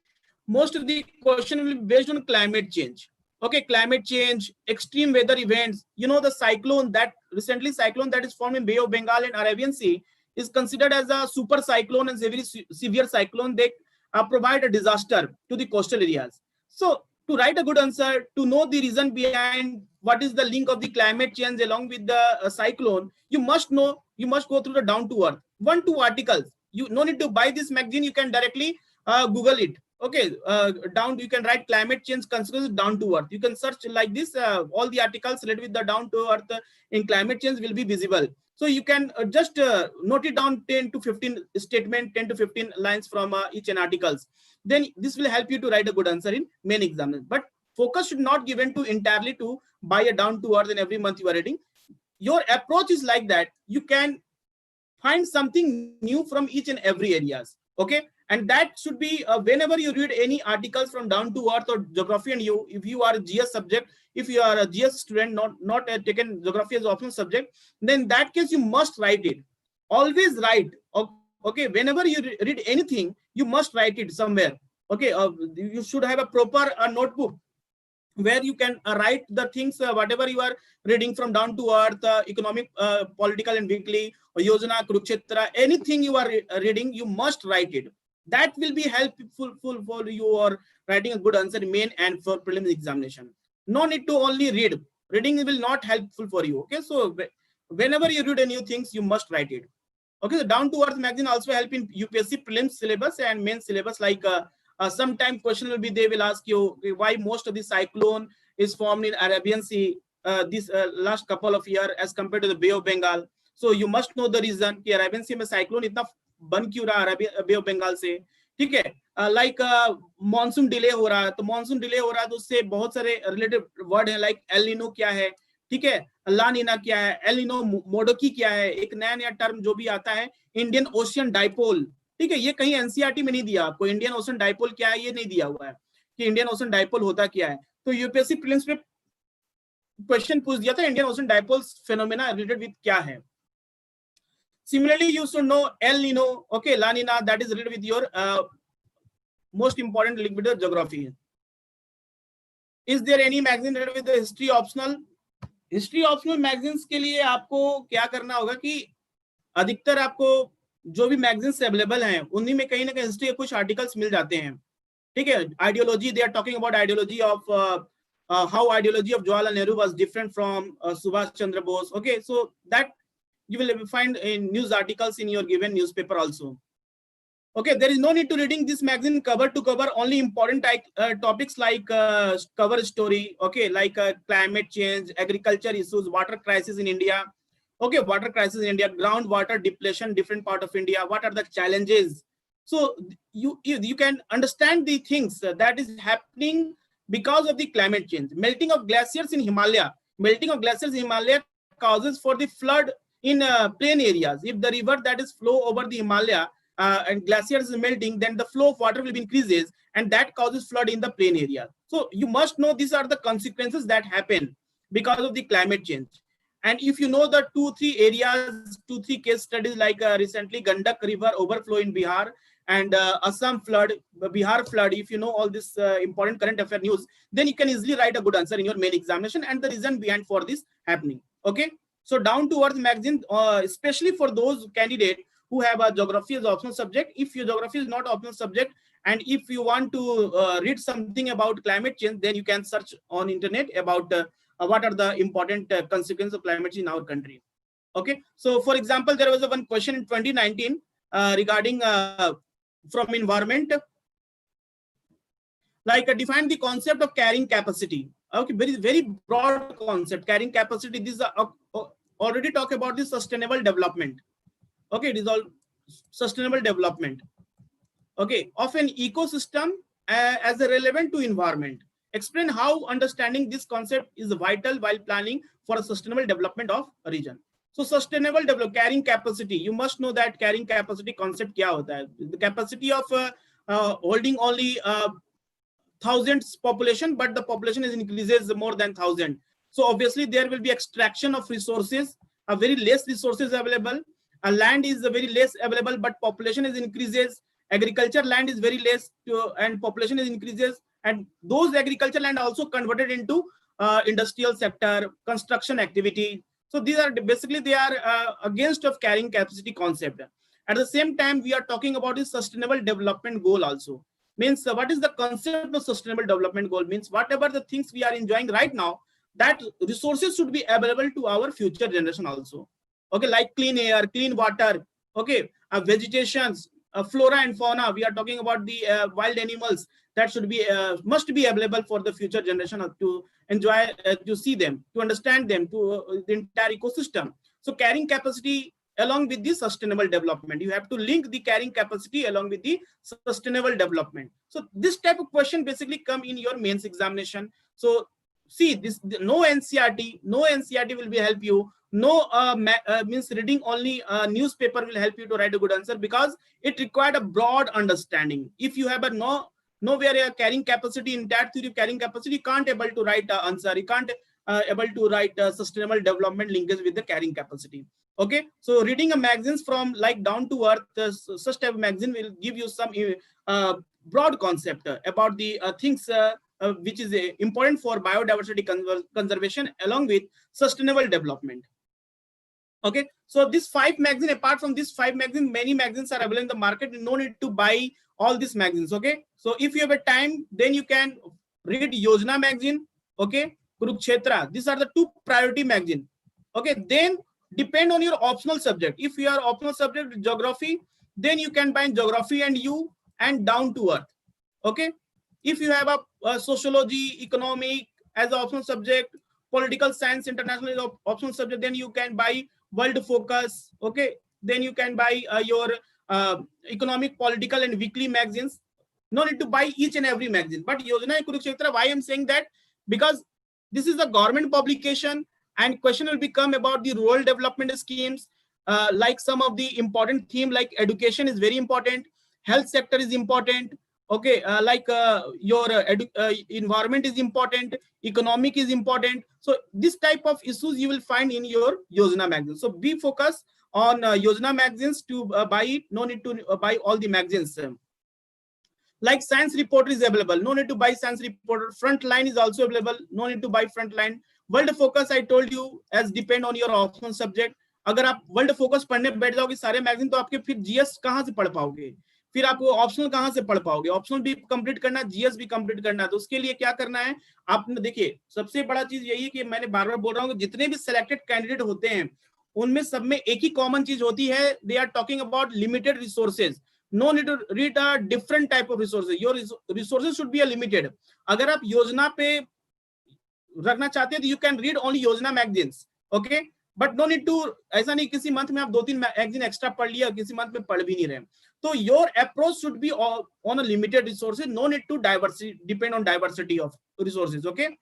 most of the question will be based on climate change. Okay, climate change, extreme weather events. You know, the cyclone that is formed in Bay of Bengal and Arabian Sea is considered as a super cyclone and very severe cyclone. They provide a disaster to the coastal areas. So to write a good answer, to know the reason behind what is the link of the climate change along with the cyclone, you must go through the Down to Earth. 1-2 articles. You no need to buy this magazine. You can directly Google it. Okay, you can write climate change consequences Down to Earth. You can search like this. All the articles related with the Down to Earth in climate change will be visible. So you can just note it down 10 to 15 statement, 10 to 15 lines from each and articles. Then this will help you to write a good answer in main exam. But focus should not given to entirely to buy a Down to Earth and every month you are reading. Your approach is like that. You can find something new from each and every areas. Okay, and that should be whenever you read any articles from Down to Earth or geography, and if you are a GS subject, if you are a GS student, not taken geography as optional subject, then in that case you must write it. Always write. Okay, whenever you read anything, you must write it somewhere. Okay, you should have a proper notebook where you can write the things, whatever you are reading from down to earth, economic, political and weekly, or Yojana, Kurukshetra, anything you are reading, you must write it. That will be helpful for you or writing a good answer in main and for preliminary examination. No need to only read. Reading will not helpful for you. Okay, so whenever you read a new things, you must write it. Okay, so down to earth magazine also help in UPSC prelims syllabus and main syllabus. Like sometime question will be, they will ask you why most of the cyclone is formed in Arabian Sea this last couple of years as compared to the Bay of Bengal. So you must know the reason कि Arabian Sea में cyclone इतना बन क्यों रहा Bay of Bengal से, ठीक है. Like monsoon delay हो रहा है, तो मॉनसून डिले हो रहा है तो उससे बहुत सारे रिलेटेड वर्ड है, लाइक एल नीनो क्या है, ठीक है, ला नीना क्या है, एल नीनो मोडोकी क्या है, एक नया नया टर्म जो भी आता है, इंडियन ओशियन डाइपोल, ठीक है, ये कहीं एनसीईआरटी में नहीं दिया आपको. इंडियन ओशन डाइपोल क्या है ये नहीं दिया हुआ है कि इंडियन ओशन डाइपोल होता क्या है. तो यूपीएससी प्रीलिम्स में क्वेश्चन पूछ दिया था Indian ocean dipole phenomena related with क्या है. Similarly, you should know El Nino, okay, La Nina, that is related with your most important link with the geography. Is there any magazine related with the history optional? History optional magazines के लिए आपको क्या करना होगा कि अधिकतर आपको जो भी मैगजीन्स अवेलेबल हैं उन्हीं में कहीं ना कहीं हिस्ट्री के कुछ आर्टिकल्स मिल जाते हैं, ठीक है. Ideology, they are talking about ideology of how ideology of Jawaharlal Nehru was different from Subhash Chandra Bose. Okay, so that you will find in news articles in your given newspaper also. Okay, there is no need to reading this magazine cover to cover, only important topics like cover story, okay, like climate change, agriculture issues, water crisis in India, okay, water crisis in India, groundwater depletion, different part of India, what are the challenges. So you can understand the things that is happening because of the climate change. Melting of glaciers in Himalaya, causes for the flood in plain areas. If the river that is flow over the Himalaya and glaciers is melting, then the flow of water will be increases and that causes flood in the plain area. So you must know these are the consequences that happen because of the climate change. And if you know the 2-3 areas, 2-3 case studies, like recently Gandak river overflow in Bihar and Assam flood, Bihar flood, if you know all this important current affair news, then you can easily write a good answer in your main examination and the reason behind for this happening. Okay. So down to earth magazine, especially for those candidates who have a geography as optional subject. If your geography is not optional subject, and if you want to read something about climate change, then you can search on internet about what are the important consequences of climate change in our country. Okay. So for example, there was one question in 2019 regarding from environment, like define the concept of carrying capacity. Okay, very broad concept, carrying capacity. This is already talk about the sustainable development. Okay, it is all sustainable development. Okay, of an ecosystem as a relevant to environment. Explain how understanding this concept is vital while planning for a sustainable development of a region. So sustainable development, carrying capacity. You must know that carrying capacity concept क्या होता है. The capacity of holding only thousands population, but the population is increases more than 1,000. So obviously there will be extraction of resources, a very less resources available. A land is very less available, but population is increases. Agriculture land is very less and population is increases. And those agriculture land also converted into industrial sector, construction activity. So these are basically, they are against of carrying capacity concept. At the same time, we are talking about the sustainable development goal also. Means what is the concept of sustainable development goal? Means whatever the things we are enjoying right now, that resources should be available to our future generation also. Okay, like clean air, clean water, okay, vegetations, flora and fauna. We are talking about the wild animals that should be must be available for the future generation to enjoy, to see them, to understand them, to the entire ecosystem. So carrying capacity along with the sustainable development, you have to link the carrying capacity along with the sustainable development. So this type of question basically come in your mains examination. So see this, no NCERT will be help you. No means reading only newspaper will help you to write a good answer, because it required a broad understanding. If you have a nowhere a carrying capacity, in that theory carrying capacity, you can't able to write an answer. You can't able to write sustainable development linkage with the carrying capacity. Okay, so reading a magazines from like down to earth, such type of magazine will give you some broad concept about the things which is important for biodiversity conservation along with sustainable development. Okay, so this 5 magazine, apart from this 5 magazine, many magazines are available in the market. No need to buy all these magazines. Okay, so if you have a time, then you can read Yojana magazine, okay, Kurukshetra. These are the 2 priority magazine. Okay, then depend on your optional subject. If you are optional subject geography, then you can buy geography and you and down to earth. Okay, if you have a sociology, economic as an optional subject, political science, international is optional subject, then you can buy world focus. Okay, then you can buy your economic, political and weekly magazines. No need to buy each and every magazine. But Yojana and Kurukshetra, why I'm saying that, because this is a government publication and question will become about the rural development schemes, like some of the important theme like education is very important, health sector is important. Okay, your environment is important, economic is important. So this type of issues you will find in your Yojana magazine. So be focused on Yojana magazines to buy it. No need to buy all the magazines. Like Science Reporter is available. No need to buy Science Reporter. Frontline is also available. No need to buy Frontline. World Focus, I told you, as depend on your optional subject. अगर आप world focus पढ़ने बैठ जाओगे सारे magazine, तो आपके फिर GS कहाँ से पढ़ पाओगे, फिर आपको ऑप्शनल कहाँ से पढ़ पाओगे. ऑप्शनल भी कंप्लीट करना, जीएस भी कंप्लीट करना है. तो उसके लिए क्या करना है आपने, देखिए सबसे बड़ा चीज यही है कि मैंने बार बार बोल रहा हूँ कि जितने भी सिलेक्टेड कैंडिडेट होते हैं उनमें सब में एक ही कॉमन चीज होती है, they are talking about limited resources. No need to read a different type of resources. Your resources should be a limited. अगर आप योजना पे रखना चाहते हैं तो you can read only योजना magazines. Okay, but no need to, ऐसा नहीं किसी मंथ में आप 2-3 मैगजीन एक्स्ट्रा पढ़ लिया, किसी मंथ में पढ़ भी नहीं रहे. तो your approach should be on a limited resources. No need to depend on diversity of resources. Okay.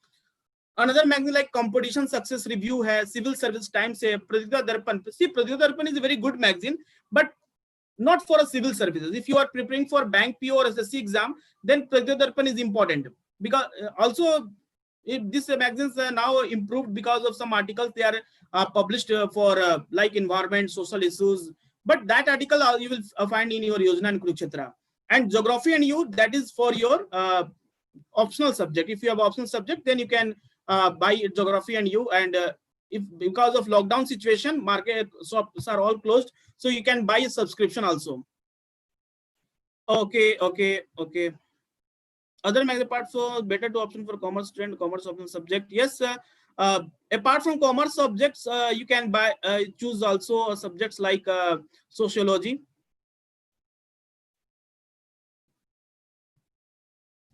Another magazine like Competition Success Review है, Civil Service Times है, प्रतियोगिता दर्पण. See, प्रतियोगिता दर्पण is a very good magazine, but not for a civil services. If you are preparing for bank PO or SSC exam, then Pratyodaya Darpan is important, because also if this magazines are now improved because of some articles they are published for like environment, social issues. But that article you will find in your Yojana and Kurukshetra. And Geography and you, that is for your optional subject. If you have optional subject, then you can buy Geography and you. And if because of lockdown situation, market shops are all closed, so you can buy a subscription also. Okay. Other magazine parts, so better to option for commerce trend, commerce option subject. Yes, apart from commerce subjects, you can buy choose also subjects like sociology.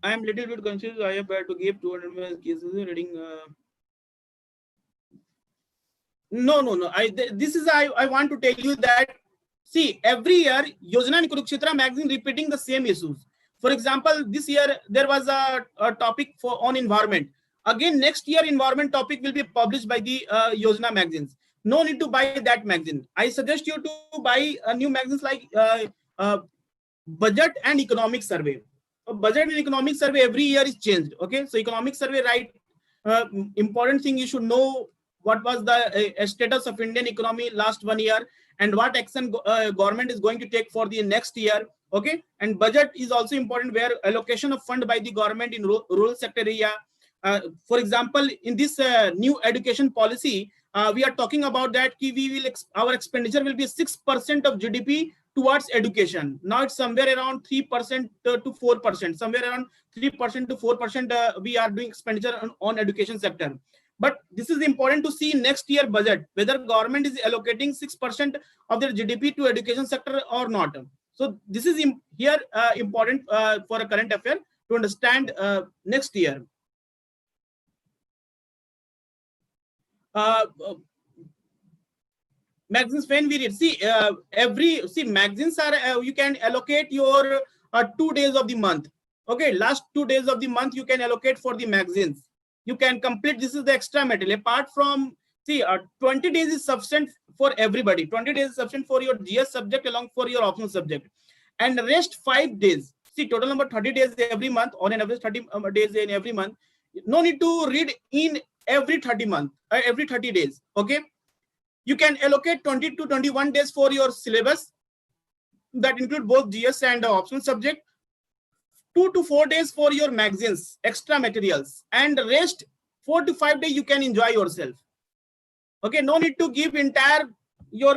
I am little bit confused. I have to give 200 cases reading. No. This is I want to tell you that, see, every year Yojana and Kurukshetra magazine repeating the same issues. For example, this year there was a topic on environment. Again, next year environment topic will be published by the Yojana magazines. No need to buy that magazine. I suggest you to buy new magazines like budget and economic survey. Budget and economic survey every year is changed. Okay, so economic survey, right? Important thing you should know, what was the status of Indian economy last 1 year and what action government is going to take for the next year. Okay, and budget is also important, where allocation of fund by the government in rural sector area. For example, in this new education policy, we are talking about that our expenditure will be 6% of GDP towards education. Now it's somewhere around 3% to 4%, somewhere around 3% to 4% we are doing expenditure on education sector. But this is important to see next year budget, whether government is allocating 6% of their GDP to education sector or not. So this is here important for a current affair to understand next year. Magazines when we read, see magazines are you can allocate your 2 days of the month. Okay, last 2 days of the month you can allocate for the magazines. You can complete, this is the extra material. Apart from, 20 days is sufficient for everybody. 20 days is sufficient for your GS subject along for your optional subject. And rest 5 days, total number 30 days every month, on an average 30 days in every month. No need to read in every 30 days. Okay, you can allocate 20 to 21 days for your syllabus that include both GS and optional subject. 2 to 4 days for your magazines, extra materials, and rest 4 to 5 days you can enjoy yourself. Okay, no need to give entire your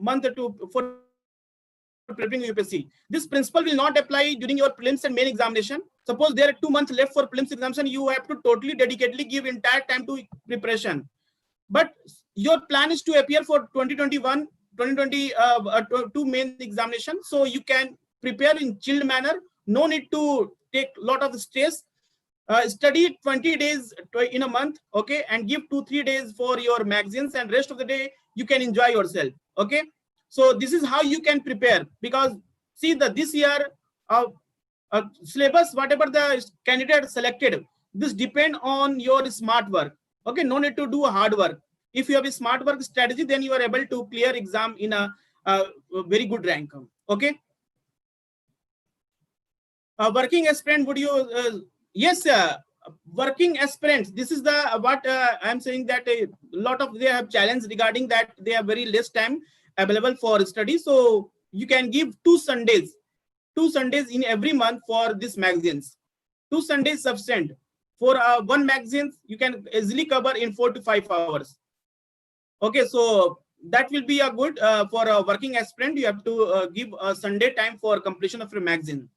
month to for preparing UPSC. This principle will not apply during your prelims and main examination. Suppose there are 2 months left for prelims examination, you have to totally dedicatedly give entire time to preparation. But your plan is to appear for 2021, 2022 main examination, so you can prepare in chilled manner. No need to take a lot of stress. Study 20 days in a month, okay, and give 2-3 days for your magazines, and rest of the day you can enjoy yourself. Okay, so this is how you can prepare, because see this year syllabus, whatever the candidate selected, this depend on your smart work. Okay, no need to do hard work. If you have a smart work strategy, then you are able to clear exam in a very good rank. Okay, working aspirant, would you yes, working aspirants, this is the what I'm saying, that a lot of they have challenge regarding that they have very less time available for study. So you can give 2 Sundays in every month for this magazines. 2 Sundays sufficient. For one magazine you can easily cover in 4 to 5 hours. Okay, so that will be a good for a working aspirant. You have to give a Sunday time for completion of your magazine.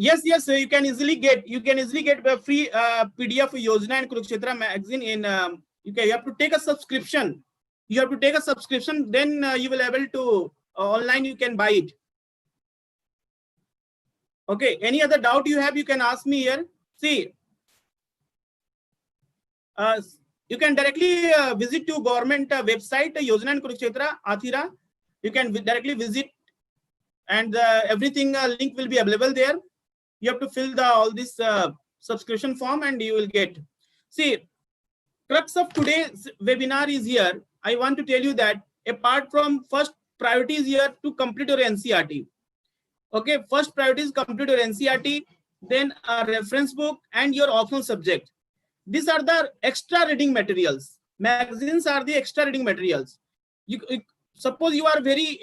Yes, you can easily get a free PDF Yojana and Kurukshetra magazine in you have to take a subscription. Then you will able to online you can buy it. Okay, any other doubt you have, you can ask me here. See, you can directly visit to government website Yojana and Kurukshetra Athira. You can directly visit, and everything link will be available there. You have to fill all this subscription form and you will get. See, crux of today's webinar is here. I want to tell you that apart from first priority is here to complete your NCERT. Okay, first priority is complete your NCERT, then a reference book and your optional subject. These are the extra reading materials. Magazines are the extra reading materials. Suppose you are very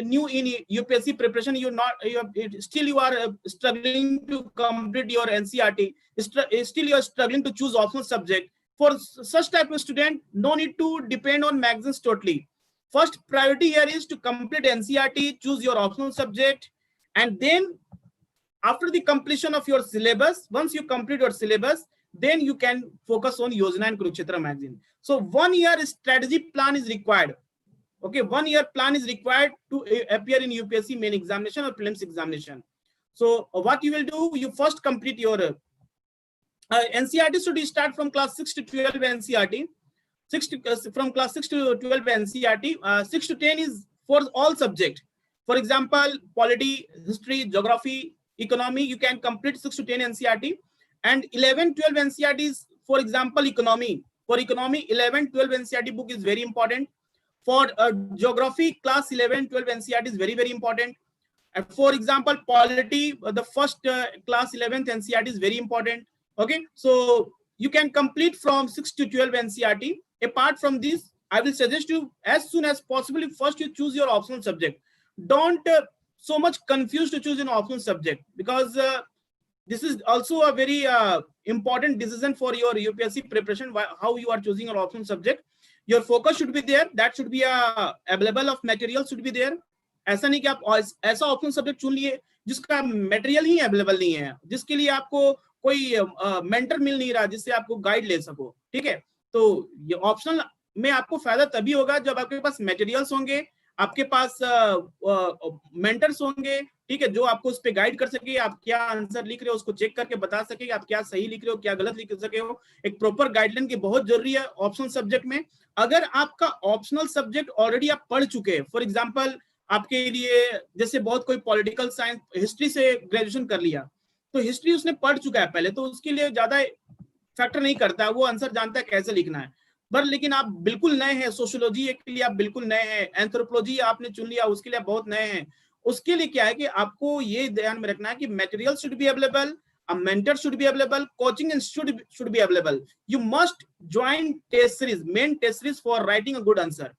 new in UPSC preparation, you are struggling to complete your NCERT, still you are struggling to choose optional subject. For such type of student, no need to depend on magazines totally. First priority here is to complete NCERT, choose your optional subject, and then after the completion of your syllabus, once you complete your syllabus, then you can focus on Yojana and Kurukshetra magazine. So 1 year strategy plan is required. Okay, 1 year plan is required to appear in UPSC main examination or prelims examination. So what you will do, you first complete your NCERT should start from class 6 to 12 NCERT. From class 6 to 12 NCERT. 6 to 10 is for all subject. For example, polity, history, geography, economy, you can complete 6 to 10 NCERT. And 11, 12 NCERT is, for example, economy. For economy, 11, 12 NCERT book is very important. For geography, class 11, 12 NCERT is very, very important. And for example, polity, the first class 11th NCERT is very important. Okay, so you can complete from 6 to 12 NCERT. Apart from this, I will suggest you as soon as possible, first you choose your optional subject. Don't so much confused to choose an optional subject, because this is also a very important decision for your UPSC preparation, how you are choosing your optional subject. Your focus should be there, that should be available of material should be there. ऐसा नहीं कि आप ऐसा optional subject चुन लिए जिसका material ही available नहीं है, जिसके लिए आपको कोई मेंटर मिल नहीं रहा जिससे आपको गाइड ले सको. ठीक है, तो ये ऑप्शनल में आपको फायदा तभी होगा जब आपके पास मटेरियल्स होंगे, आपके पास मेंटर्स होंगे, ठीक है, जो आपको उस पे गाइड कर सके, आप क्या आंसर लिख रहे हो उसको चेक करके बता सके, आप क्या सही लिख रहे हो क्या गलत लिख सके हो. एक प्रॉपर गाइडलाइन की बहुत जरूरी है ऑप्शनल सब्जेक्ट में. अगर आपका ऑप्शनल सब्जेक्ट ऑलरेडी आप पढ़ चुके हैं, फॉर एग्जांपल आपके लिए जैसे बहुत कोई पॉलिटिकल साइंस हिस्ट्री से ग्रेजुएशन कर लिया, तो हिस्ट्री उसने पढ़ चुका है पहले, तो उसके लिए ज्यादा फैक्टर नहीं करता, वो आंसर जानता है कैसे लिखना है. पर लेकिन आप बिल्कुल नए हैं, सोशियोलॉजी के लिए आप बिल्कुल नए हैं, एंथ्रोपोलॉजी आपने चुन लिया उसके लिए आप बहुत नए हैं, उसके लिए क्या है कि आपको ये ध्यान में रखना है कि material should be available, a mentor should be available, coaching should be available. You must join test series, main test series for writing a good answer.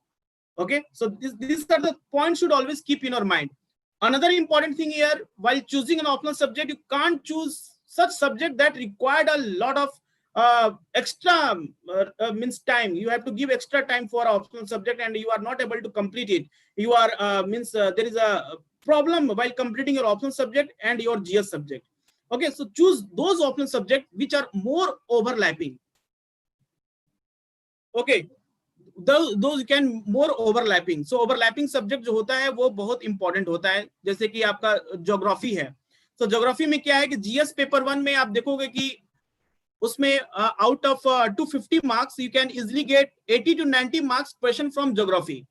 Okay, so these are the points should always keep in your mind. Another important thing here, while choosing an optional subject, you can't choose such subject that required a lot of extra means time. You have to give extra time for optional subject, and you are not able to complete it. You are there is a problem while completing your optional subject and your GS subject. Okay, so choose those optional subjects which are more overlapping. Okay, those can more overlapping. So overlapping subject जो होता है वो बहुत important होता है. जैसे कि आपका ज्योग्राफी है, तो ज्योग्राफी में क्या है कि जीएस पेपर 1 में आप देखोगे कि उसमें out of 250 marks you can easily get 80 to 90 marks question from geography.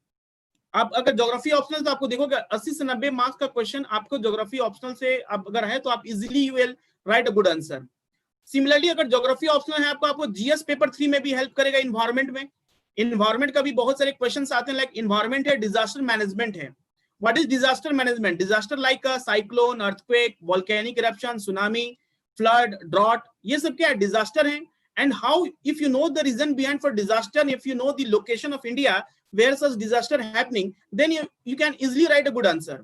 आप अगर ज्योग्राफी ऑप्शनल तो आपको देखोगे 80 से 90 मार्क्स का क्वेश्चन आपको ज्योग्राफी ऑप्शनल से आप अगर है तो आप easily you will write a good answer. Similarly अगर ज्योग्राफी ऑप्शनल है आपको जीएस पेपर 3 में भी हेल्प करेगा. इन्वायरमेंट में, इन्वायरमेंट का भी बहुत सारे क्वेश्चंस आते हैं. लाइक इन्वायरमेंट है, डिजास्टर मैनेजमेंट है. What is disaster management? Disaster like cyclone, earthquake, volcanic eruption, tsunami, flood, drought, ये सब क्या है? डिजास्टर है. And how if you know the reason behind for disaster, if you know the location of India where such disaster happening, then you can easily write a good answer.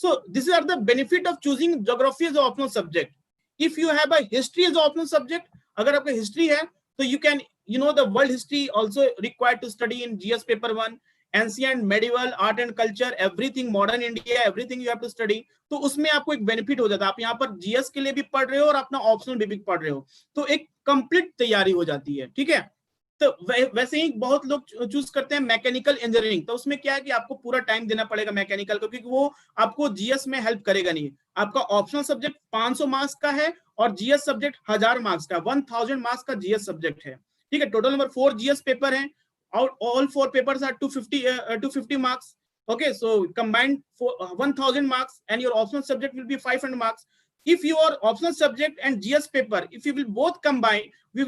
So these are the benefit of choosing geography as an optional subject. If you have a history as an optional subject, agar aapka history hai so you can, you know, the world history also required to study in GS paper 1, ancient, medieval, art and culture, everything, modern India, everything you have to study. तो उसमें आपको एक benefit हो जाता है. आप यहाँ पर जीएस के लिए भी पढ़ रहे हो और अपना ऑप्शनल भी पढ़ रहे हो, तो एक कंप्लीट तैयारी हो जाती है. ठीक है. तो वैसे ही बहुत लोग चूज करते हैं मैकेनिकल इंजीनियरिंग. तो उसमें क्या है कि आपको पूरा टाइम देना पड़ेगा मैकेनिकल को, क्योंकि वो आपको जीएस में हेल्प करेगा नहीं. आपका ऑप्शनल सब्जेक्ट 500 मार्क्स का है और जीएस सब्जेक्ट 1000 मार्क्स का, 1000 मार्क्स का जीएस सब्जेक्ट है. ठीक है. टोटल नंबर 4 जीएस पेपर है और all 4 papers are 250 marks. Okay, so combined for 1000 marks and your optional subject will be 500 marks. If your optional subject and GS paper, if you will both combine, you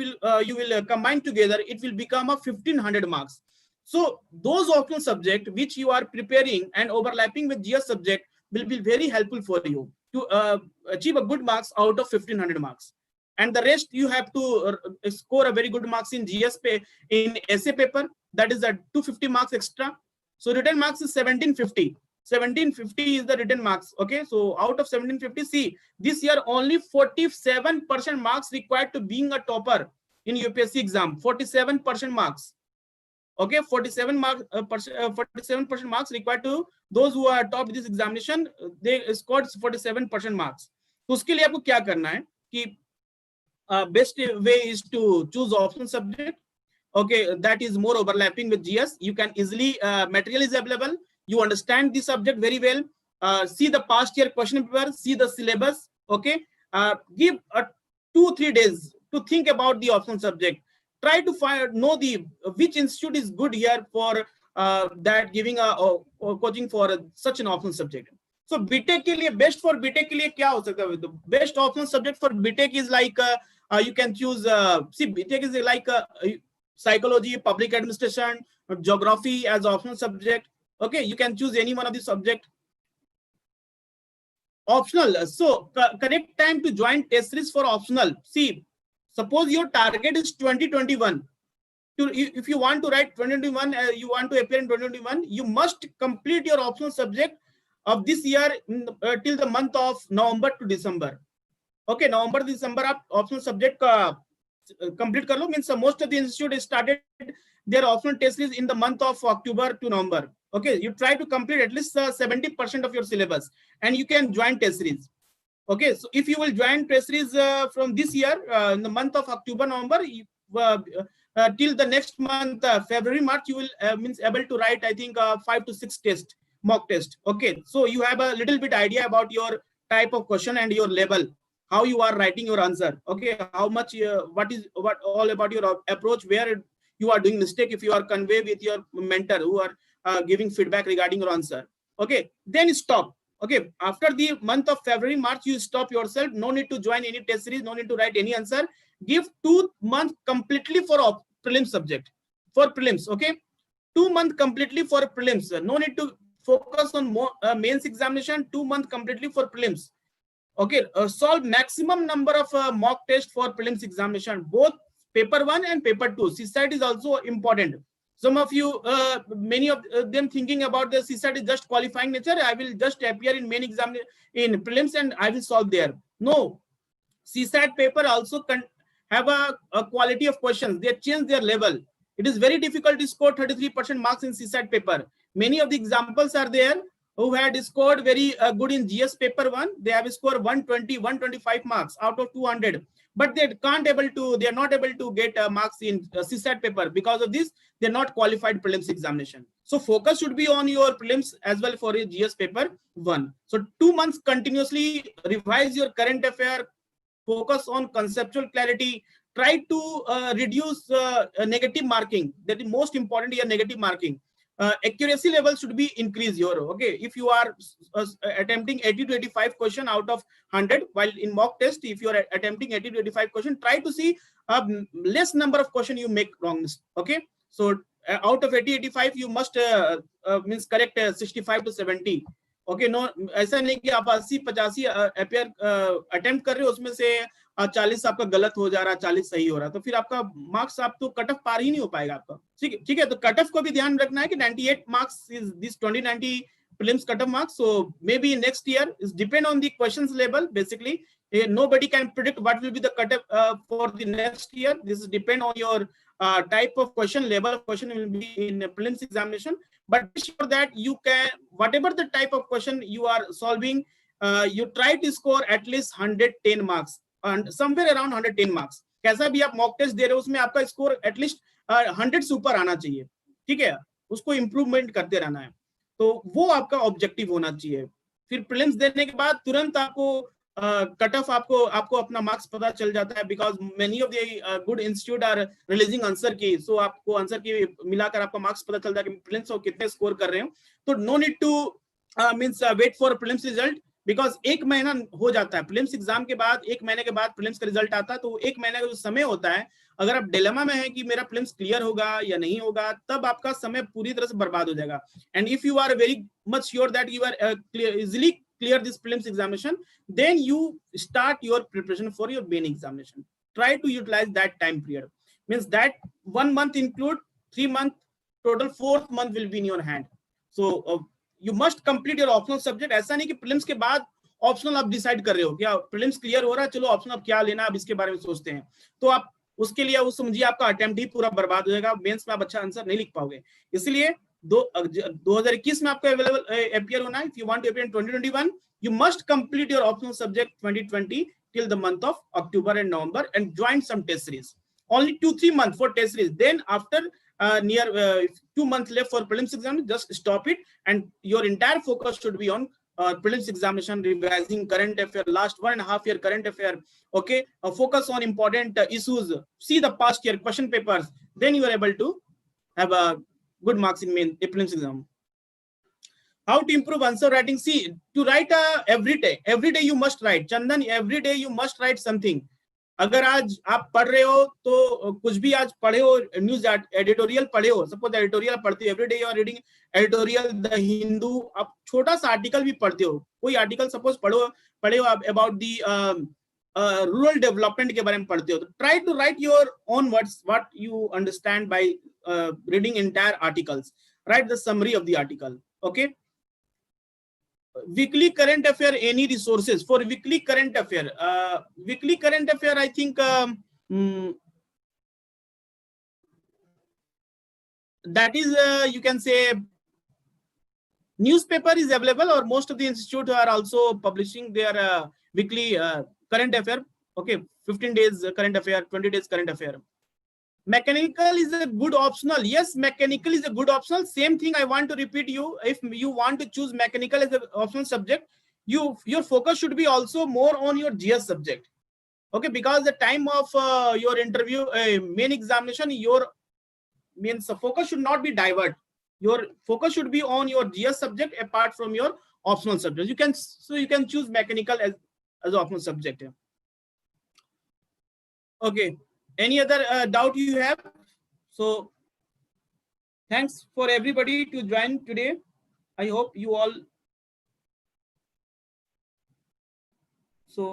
will combine together, it will become a 1500 marks. So those optional subject which you are preparing and overlapping with GS subject will be very helpful for you to achieve a good marks out of 1500 marks. And the rest you have to score a very good marks in GS in essay paper, that is a 250 marks extra. So written marks is 1750. 1750 is the written marks. Okay, so out of 1750, see, this year only 47% marks required to being a topper in UPSC exam. 47% marks. Okay, 47% marks required to those who are top this examination. They scored 47% marks. तो उसके लिए आपको क्या करना है कि best way is to choose optional subject. Okay, that is more overlapping with GS. You can easily material is available. You understand the subject very well. See the past year question paper, see the syllabus. Okay, give 2-3 days to think about the optional subject. Try to know the which institute is good here for that giving a coaching for such an optional subject. So BTech के लिए best for BTech के लिए क्या हो सकता है? The best optional subject for BTech is like you can choose. See, BTech is like psychology, public administration, geography as optional subject. Okay, you can choose any one of the subject. Optional. So correct time to join test series for optional. See, suppose your target is 2021. If you want to write 2021, you want to appear in 2021, you must complete your optional subject of this year till the month of November to December. Okay, November to December आप optional subject का complete कर लो. Means most of the institute started their optional test series in the month of October to November. Okay, you try to complete at least 70% of your syllabus and you can join test series. Okay, so if you will join test series from this year in the month of October, November, till the next month, February, March, you will means able to write, I think, 5 to 6 test, mock test. Okay, so you have a little bit idea about your type of question and your level, how you are writing your answer. Okay, how much, what all about your approach, where you are doing mistake, if you are convey with your mentor who are giving feedback regarding your answer. Okay, then stop. Okay, after the month of February, March, you stop yourself. No need to join any test series. No need to write any answer. Give 2 months completely for prelims subject. For prelims, okay? 2 months completely for prelims. No need to focus on more, mains examination. 2 months completely for prelims. Okay, solve maximum number of mock test for prelims examination. Both paper 1 and paper 2. CSAT is also important. Some of you, many of them thinking about the CSAT is just qualifying nature. I will just appear in main exam in prelims and I will solve there. No, CSAT paper also have a quality of questions. They change their level. It is very difficult to score 33% marks in CSAT paper. Many of the examples are there who had scored very good in GS paper 1. They have scored 120, 125 marks out of 200. But they are not able to get marks in CSAT paper. Because of this, they're not qualified prelims examination. So focus should be on your prelims as well for your GS paper 1. So 2 months continuously revise your current affair, focus on conceptual clarity, try to reduce negative marking. That is most important here, negative marking. Accuracy level should be increased here. Okay, if you are attempting 80 to 85 question out of 100, while in mock test, if you are attempting 80 to 85 question, try to see less number of question you make wrongs. Okay, so out of 80 85 you must means correct 65 to 70. Okay no, ऐसा नहीं कि आप 80-85 appear attempt कर रहे हो, उसमें से 40 आपका गलत हो जा रहा है, 40 सही हो रहा है, तो फिर आपका मार्क्स आप तो कट ऑफ पार ही नहीं हो पाएगा आपका. ठीक है, तो कट ऑफ को भी ध्यान रखना है कि 98 marks is this 2090 prelims cut off marks. So maybe next year is depend on the questions level. Basically, nobody can predict what will be the cut off for the next year. This is depend on your type of question, level of question will be in prelims examination. But be sure that you can, whatever the type of question you are solving, you try to score at least 110 marks and somewhere around 110 marks. कैसा भी आप mock test दे रहे हो उसमें आपका score at least 100 से ऊपर आना चाहिए. ठीक है, उसको इंप्रूवमेंट करते रहना है, तो वो आपका ऑब्जेक्टिव होना चाहिए. फिर प्रीलिम्स देने के बाद तुरंत आपको कट ऑफ आपको अपना मार्क्स पता चल जाता है, because many of the good institute are releasing answer key. So आपको आंसर की मिलाकर आपका मार्क्स पता चलता है कि प्रीलिम्स को कितने स्कोर कर रहे हो. तो no need to means wait for prelims result, because 1 महीना हो जाता है प्रीलिम्स एग्जाम के बाद. 1 महीने के बाद प्रीलिम्स का रिजल्ट आता है, तो 1 महीने का जो समय होता है, अगर आप डिलेमा में है कि मेरा प्रीलिम्स क्लियर होगा या नहीं होगा, तब आपका समय पूरी तरह से बर्बाद हो जाएगा. And if you are very much sure that you are easily clear this prelims examination, then you start your preparation for your main examination. Try to utilize that time period. Means that 1 month include 3 month, total 4th month will be in your hand. So you must complete your optional subject. ऐसा नहीं कि prelims के बाद optional आप decide कर रहे हो, क्या prelims clear हो रहा है, चलो optional अब क्या लेना, अब इसके बारे में सोचते हैं, तो आप उसके लिए उस समझिए आपका अटेम्प्ट ही पूरा बर्बाद हो जाएगा. मेंस में आप अच्छा आंसर नहीं लिख पाओगे. इसलिए 2021 में आपको अवेलेबल अपियर होना है. If you want to appear in 2021, you must complete your optional subject 2020 till the month of October and November and join some test series. Only 2-3 months for test series. Then after near 2 months left for prelims exam, just stop it, and your entire focus should be on prelims examination, revising current affair, last 1.5 year current affair. Okay, focus on important issues, see the past year question papers, then you are able to have a good marks in main prelims exam. How to improve answer writing? See, to write every day you must write. Chandan, every day you must write something. अगर आज आप पढ़ रहे हो तो कुछ भी आज पढ़े हो, न्यूज एडिटोरियल पढ़े हो, सपोज एडिटोरियल पढ़ते हो, every day you are reading editorial the Hindu, आप छोटा सा आर्टिकल भी पढ़ते हो, कोई आर्टिकल सपोज पढ़े हो अबाउट दी रूरल डेवलपमेंट के बारे में पढ़ते हो, तो try to write your own words what you understand by reading entire articles. Write the summary of the article. Okay, weekly current affair, any resources for weekly current affair? Weekly current affair, I think that is you can say newspaper is available, or most of the institutes are also publishing their weekly current affair. Okay, 15 days current affair, 20 days current affair. Mechanical is a good optional. Yes, mechanical is a good optional. Same thing I want to repeat you. If you want to choose mechanical as an optional subject, your focus should be also more on your GS subject. Okay, because the time of your interview, main examination, your means the focus should not be divert. Your focus should be on your GS subject apart from your optional subject. You can choose mechanical as optional subject. Okay. Any other doubt you have? So thanks for everybody to join today. I hope you all so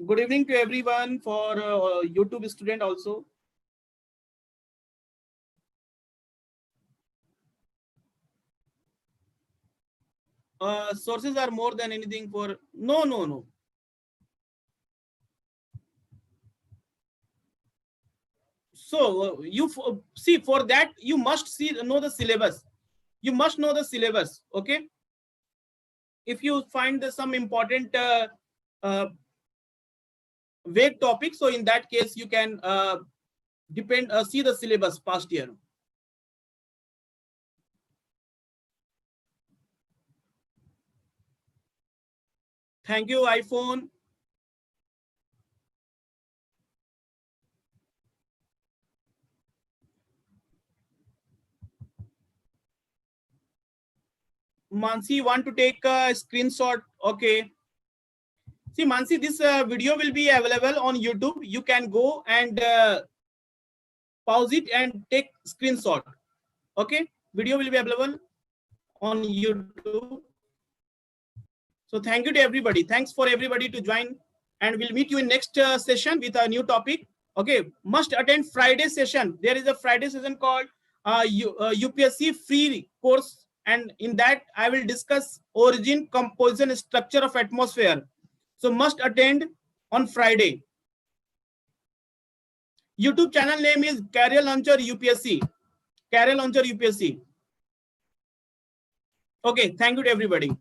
Good evening to everyone for YouTube student also. Sources are more than anything for no. So you see, for that you must know the syllabus. You must know the syllabus. Okay. If you find some important vague topic, so in that case you can see the syllabus past year. Thank you, iPhone. Mansi, want to take a screenshot? Okay. See, Mansi, this video will be available on YouTube. You can go and pause it and take screenshot. Okay. Video will be available on YouTube. So thank you to everybody. Thanks for everybody to join. And we'll meet you in next session with a new topic. Okay. Must attend Friday session. There is a Friday session called UPSC free course. And in that, I will discuss origin, composition, structure of atmosphere. So must attend on Friday. YouTube channel name is Career Launcher UPSC. Career Launcher UPSC. Okay, thank you to everybody.